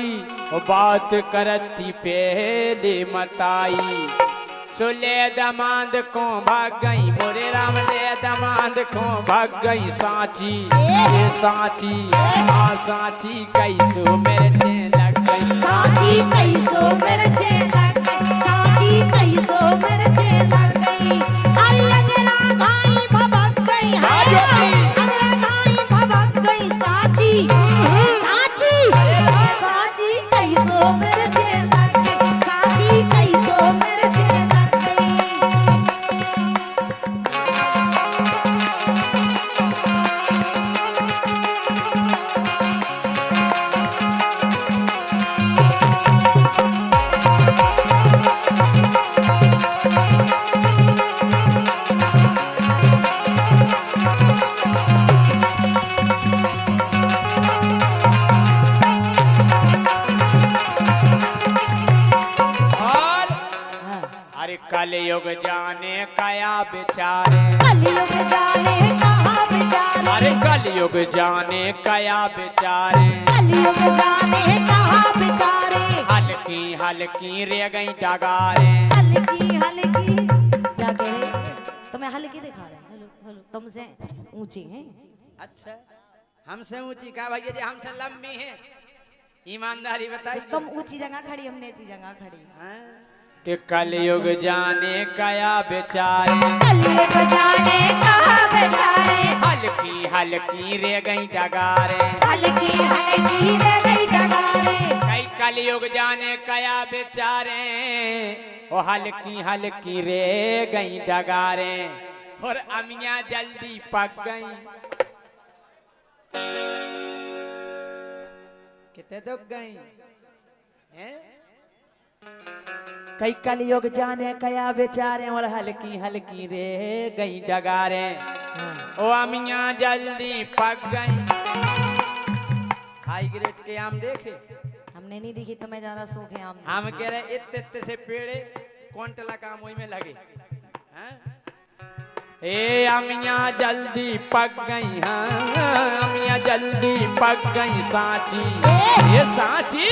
और बात करती पेले मताई, सो ले दमाद को भाग गई, मोरे राम ले दमाद को भाग गई, साची ये साची, हाँ साची कैसो मेरे चेलक गई, साची कैसो मेरे चेलक गई, साची कैसो मेरे चेलक गई। अरे अंगरा गाई भबक गई, हाय अंगरा गाई भबक गई, साची साची साची कैसो मेरे चेलक गई, साची कैसो मेरे चेलक गई। कलयुग जाने कया बेचारे, कलयुग जाने कहाँ बेचारे, अरे कलयुग जाने कया बेचारे, कलयुग जाने कहाँ बेचारे, हल्की हल्की रे गई डगारे। हल्की हल्की क्या कहे, तुम्हें हल्की दिखा रहे हैं, तुमसे ऊंची हैं। अच्छा, हमसे ऊंची का भैया जी, हमसे लंबी है, ईमानदारी बताइए। तुम ऊंची जगह खड़ी, हमने ऊंची जगह खड़ी। हाँ? कि कलयुग जाने कया बेचारे, कलयुग जाने कहाँ बेचारे, हल्की हल्की रे गई डगारे, हल्की हल्की रह गई डगारे, कई कलयुग जाने कया बेचारे, ओ हल्की हल्की रे गई डगारे, और अमियां जल्दी पक गई। कितने दुख गई हैं? कई कलयुग जाने कया बेचारे, और हल्की हल्की रे गई डगारे, ओ अमियां जल्दी पक गई। हाई ग्रेड के आम देखे? हमने नहीं देखी, तुम्हें ज्यादा शौक है आम। हम कह रहे इत्ते इत्ते से पेड़े कौन टला काम वही में लगे हैं? ए अमियां जल्दी पक गई, हाँ अमियां जल्दी पक गई सांची, ये सांची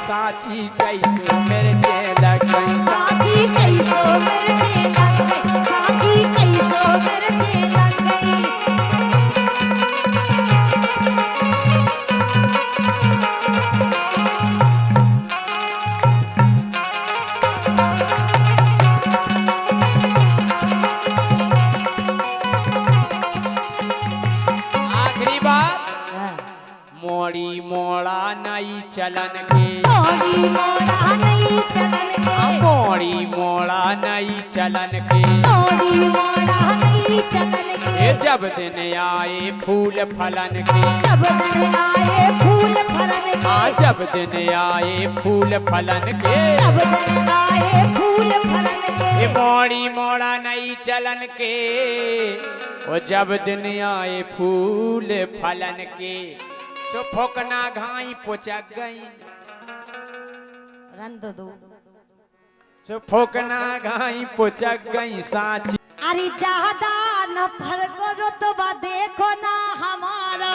सांची कैसे मेरे लग गई, साथी कैसो मिर्चे लग गई, साथी कैसो मिर्चे लग गई। आखिरी बात, मोड़ी मोड़ा नई चलन के, मोड़ी मोड़ा नहीं चलन के, मोड़ी मोड़ा नई चलन के, मोड़ी मोड़ा नहीं चलन के, ये जब दिन आए फूल फलन के, जब दिन आए फूल फलन के, जब दिन आए फूल फलन के, जब दिन आए फूल फलन के, ये मोड़ी मोड़ा नई चलन के, ओ जब दिन आए फूल फलन के, सो फोकना घाई पुचक गई, रंद दो सो फोकना घाई पुचक गई सांची। अरे ज्यादा न फर्क रुतबा देखो ना हमारा,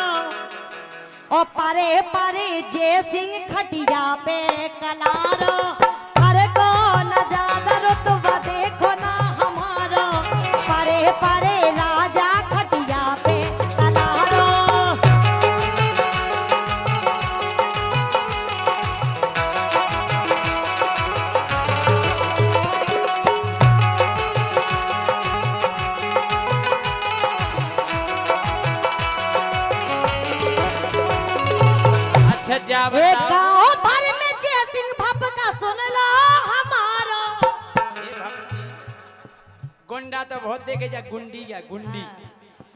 ओ परे परे जय सिंह खटिया पे कलारो, फर्क न ज्यादा रुतबा देखो ना हमारा, परे परे राजा खटिया पे कलारो। अच्छा जा एक बताओ, गाँव भर में जय सिंह भप का सुन लो हमारा। ये भक्ति गुंडा तो बहुत देखे जा, गुंडी क्या गुंडी,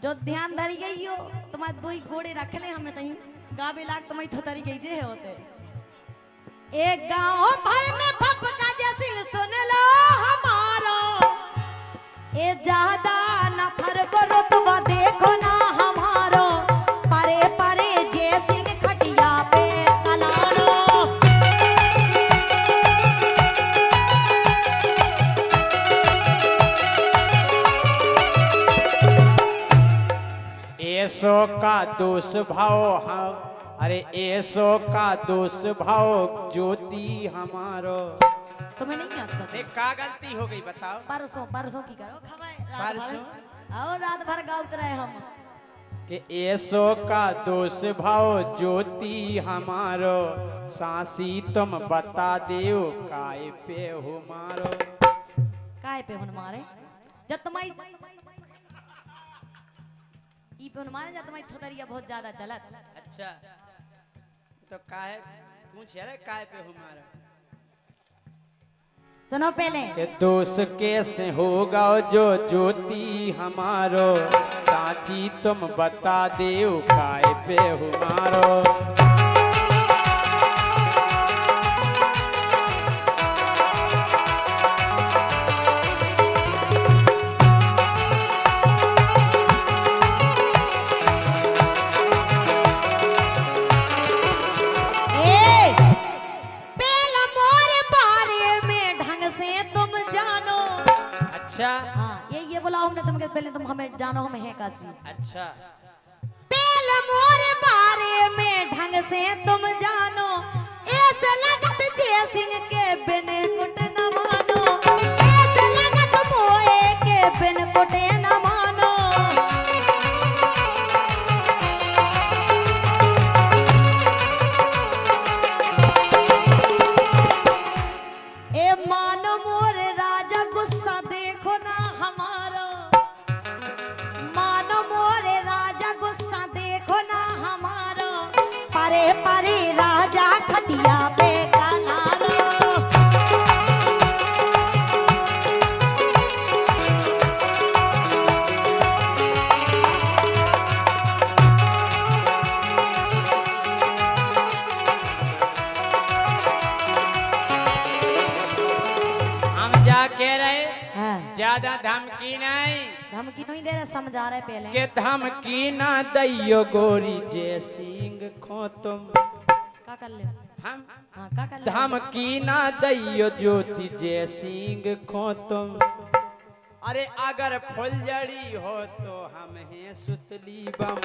जो ध्यान धरी गई हो, तुम्हारे दो ही घोड़े रख ले, हमें तही गाबे लाग तुम्हारी थोतरी गई जे होते। एक गाँव भर में भप का जय सिंह सुन लो हमारा, ए ज्यादा न फर्क रुतबा देखो ना हमारो, परे परे जय सिंह खटिया पे कलारो। ऐसो का दोष भाव हम, अरे ऐसो का दोष भाव ज्योति हमारो। तुम्हें नहीं आता? एक का गलती हो गई बताओ? परसों परसों की करो खबर, परसों? और रात भर गाउत रहे हम कि ऐसो का दोष भाव ज्योति हमारो, सासी तुम बता दियो काय पे हो मारो। काय पे हुन मारे जब तुम्हारी ई पे हुन मारे जब तुम्हारी थोतरिया बहुत ज्यादा चलत। अच्छा तो काहे पूछ रे काय पे हो मारो? सुनो पहले के दोष कैसे होगा जो ज्योति हमारो, साची तुम बता दियो काय पे हो मारो। ए पहला मोरे बारे में ढंग से तुम जानो, बोलाओ हमने तुमके पहले तुम हमें जानो हम है का चीज। अच्छा पहले मोरे बारे में ढंग से तुम जानो, ऐसे लगत जय सिंह के बिन कुट न मानो, ऐसे लगत मोए के बिन कुटे न मानो। ए मानो मोरे राजा गुस्सा देखो ना हमारा, मानो मोरे राजा गुस्सा देखो ना हमारा, परे परे राजा खटिया पे कनारो। हम जा कह रहे हाँ, ज्यादा धमकी नहीं धमकी नहीं दे रहे, समझा रहे पहले। के धमकी ना दैयो गोरी जय सिंह खो तुम। का कर ले? हम हाँ, का कर ले? धमकी ना दैयो ज्योति जय सिंह खो तुम। अरे अगर फुलझड़ी हो तो हम हैं सुतली बम,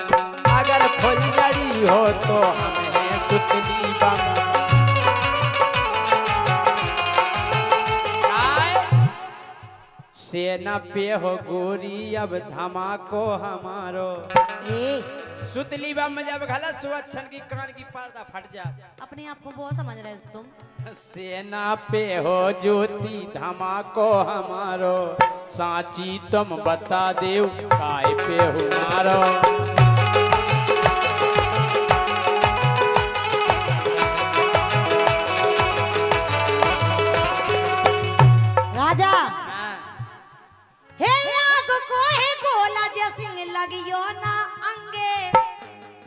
अगर फुलझड़ी हो तो हम हैं सुतली बम। सेना पे हो गोरी अब धमाको हमारो। ए, सुतली बम जब गलत सुअच्छन की कान की पर्दा फट जा। अपने आप को बहुत समझ रहे हो तुम। सेना पे हो ज्योति धमाको हमारो, साची तुम बता देव काय पे हो मारो। राजा हाँ, हे आग को है गोला जय सिंह लगियो ना अंगे,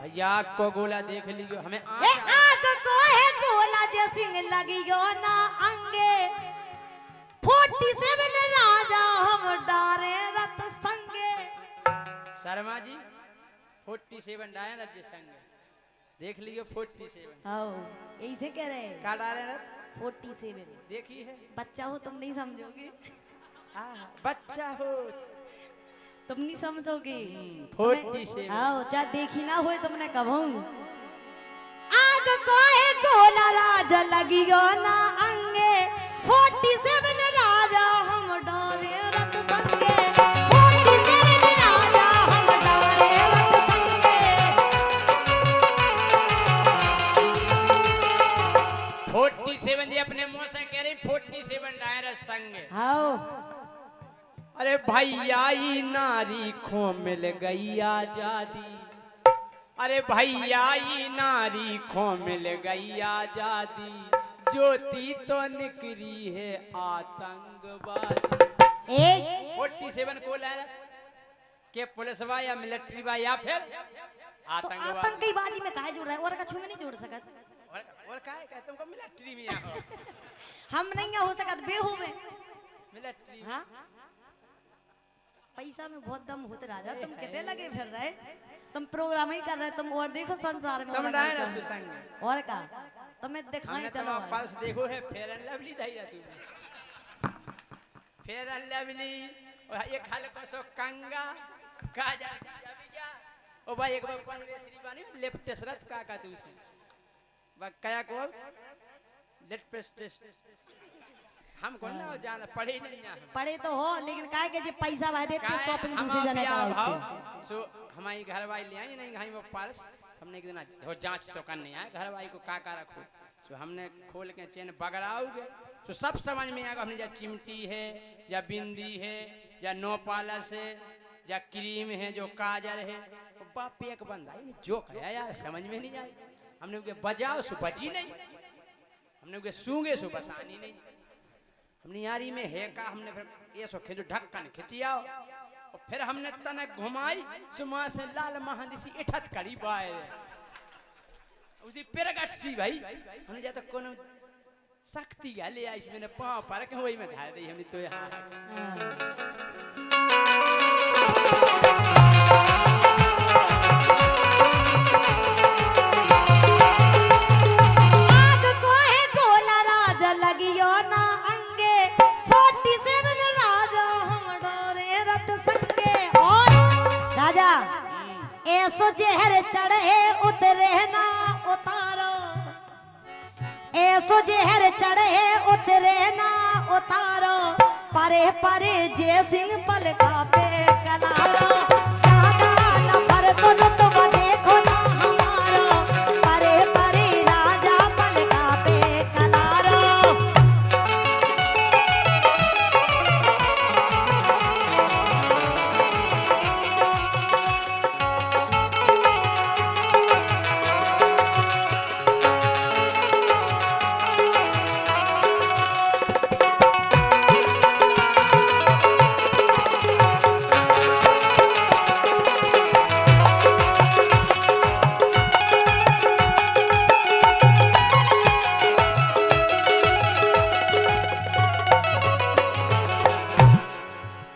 भैया को गोला देख लियो हमें हे आग को है गोला जय सिंह लगियो ना अंगे, 47 राजा हम डारे रत संगे। शर्मा जी 47 डायन राज्य संग देख लियो 47 आओ ऐसे कह रहे हैं। का डारे रथ 47 देखी है। बच्चा हो तुम नहीं समझोगे, बच्चा हो तुम नहीं समझोगे। 47 आओ चाहे देखी ना हो तुमने कब हूँ। आग को है गोला राजा लगियो ना अंगे, 47 राजा हम डारे रत संगे, 47 राजा हम डारे रत संगे। 47 जी अपने मुंह से कह रही 47 डायर संग। आओ अरे भैया ई नारी खो मिल गई आजादी, अरे भैया ई नारी खो मिल गई आजादी, ज्योति तो निकली है आतंकवादी। ए 47 को ला के पुलिस बा या मिलिट्री बा या फिर तो आतंकवादी। आतंकी बाजी में काहे जुड़ रहा है, और कछु में नहीं जुड़ सकत। और काहे कहते तुमको मिलिट्री में आओ। हम नहीं हो सकत बेहू में। मिलिट्री हाँ पैसा में बहुत दम होते राजा, तुम कितने लगे फिर रहे, तुम प्रोग्राम ही कर रहे, तुम और देखो संसार में तुम और डायर क्या। संग और का तुम्हें दिखाई हमने चलो तो पर्स देखो है फेयर एंड लवली धैया तूने फेयर एंड लवली और ये खाल को सो कंगा काजल अभी क्या ओ भाई एक बार पंद्रह बानी लेफ्ट शरत का दूसरी बा कया को लेफ्ट टेस्ट हम को ना जाना पढ़े नहीं यहाँ पढ़े तो हो लेकिन काहे के जे पैसा भाई देते शॉपिंग हम दूसरे जने भाव कराते। सो हमारी घर वाली ले आई नहीं वो पर्स हमने एक दिन हो जांच तो करने आए घर वाली को का रखो सो हमने खोल के चेन बगड़ाओगे तो सब समझ में आएगा हमने या चिमटी है या बिंदी है या नो पालस है या क्रीम है जो काजल है बाप एक बंदा जो कहा यार समझ में नहीं आई हमने उनके बजाओ सो बजी नहीं हमने उनके सूंगे सो बसानी नहीं हमने यारी में है का हमने फिर ये सो खिंचो ढक्कन खिंचियाओ और फिर हमने तनक घुमाई सुमा से लाल महादिसी इठत करी बाय उसी पिरगट सी भाई हमने जाता कोनो शक्ति ले आई मैंने पांव पर के वही में धार दी हमने तो यहाँ आग को है गोला राजा लगियो ना अंगे 47 राजा हम डोरे रत संग ऐसो जहर चढ़े उतरे ना उतारो, ऐसो जहर चढ़े उतरे ना उतारो, परे परे जय सिंह पलका पे कलारो, दादा न फर तो रुतबा देखो ना हमारो, परे परे राजा पलका पे कलारो।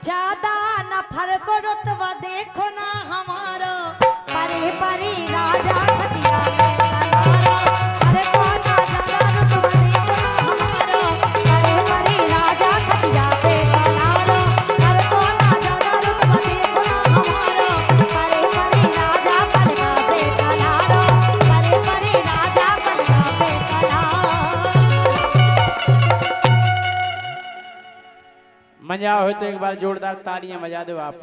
ज्यादा न फर्क रुतबा देखो ना हमारो, परे परे राजा खटिया पे कलारो, अरे को ना ज्यादा रुतबा देखो ना हमारो, परे परे राजा खटिया पे कलारो, अरे को ना ज्यादा रुतबा देखो ना हमारो, परे परे राजा पलका पे कलारो, परे परे राजा पलका पे कलारो। मजा हो तो एक बार जोरदार तालियां बजा दो आप।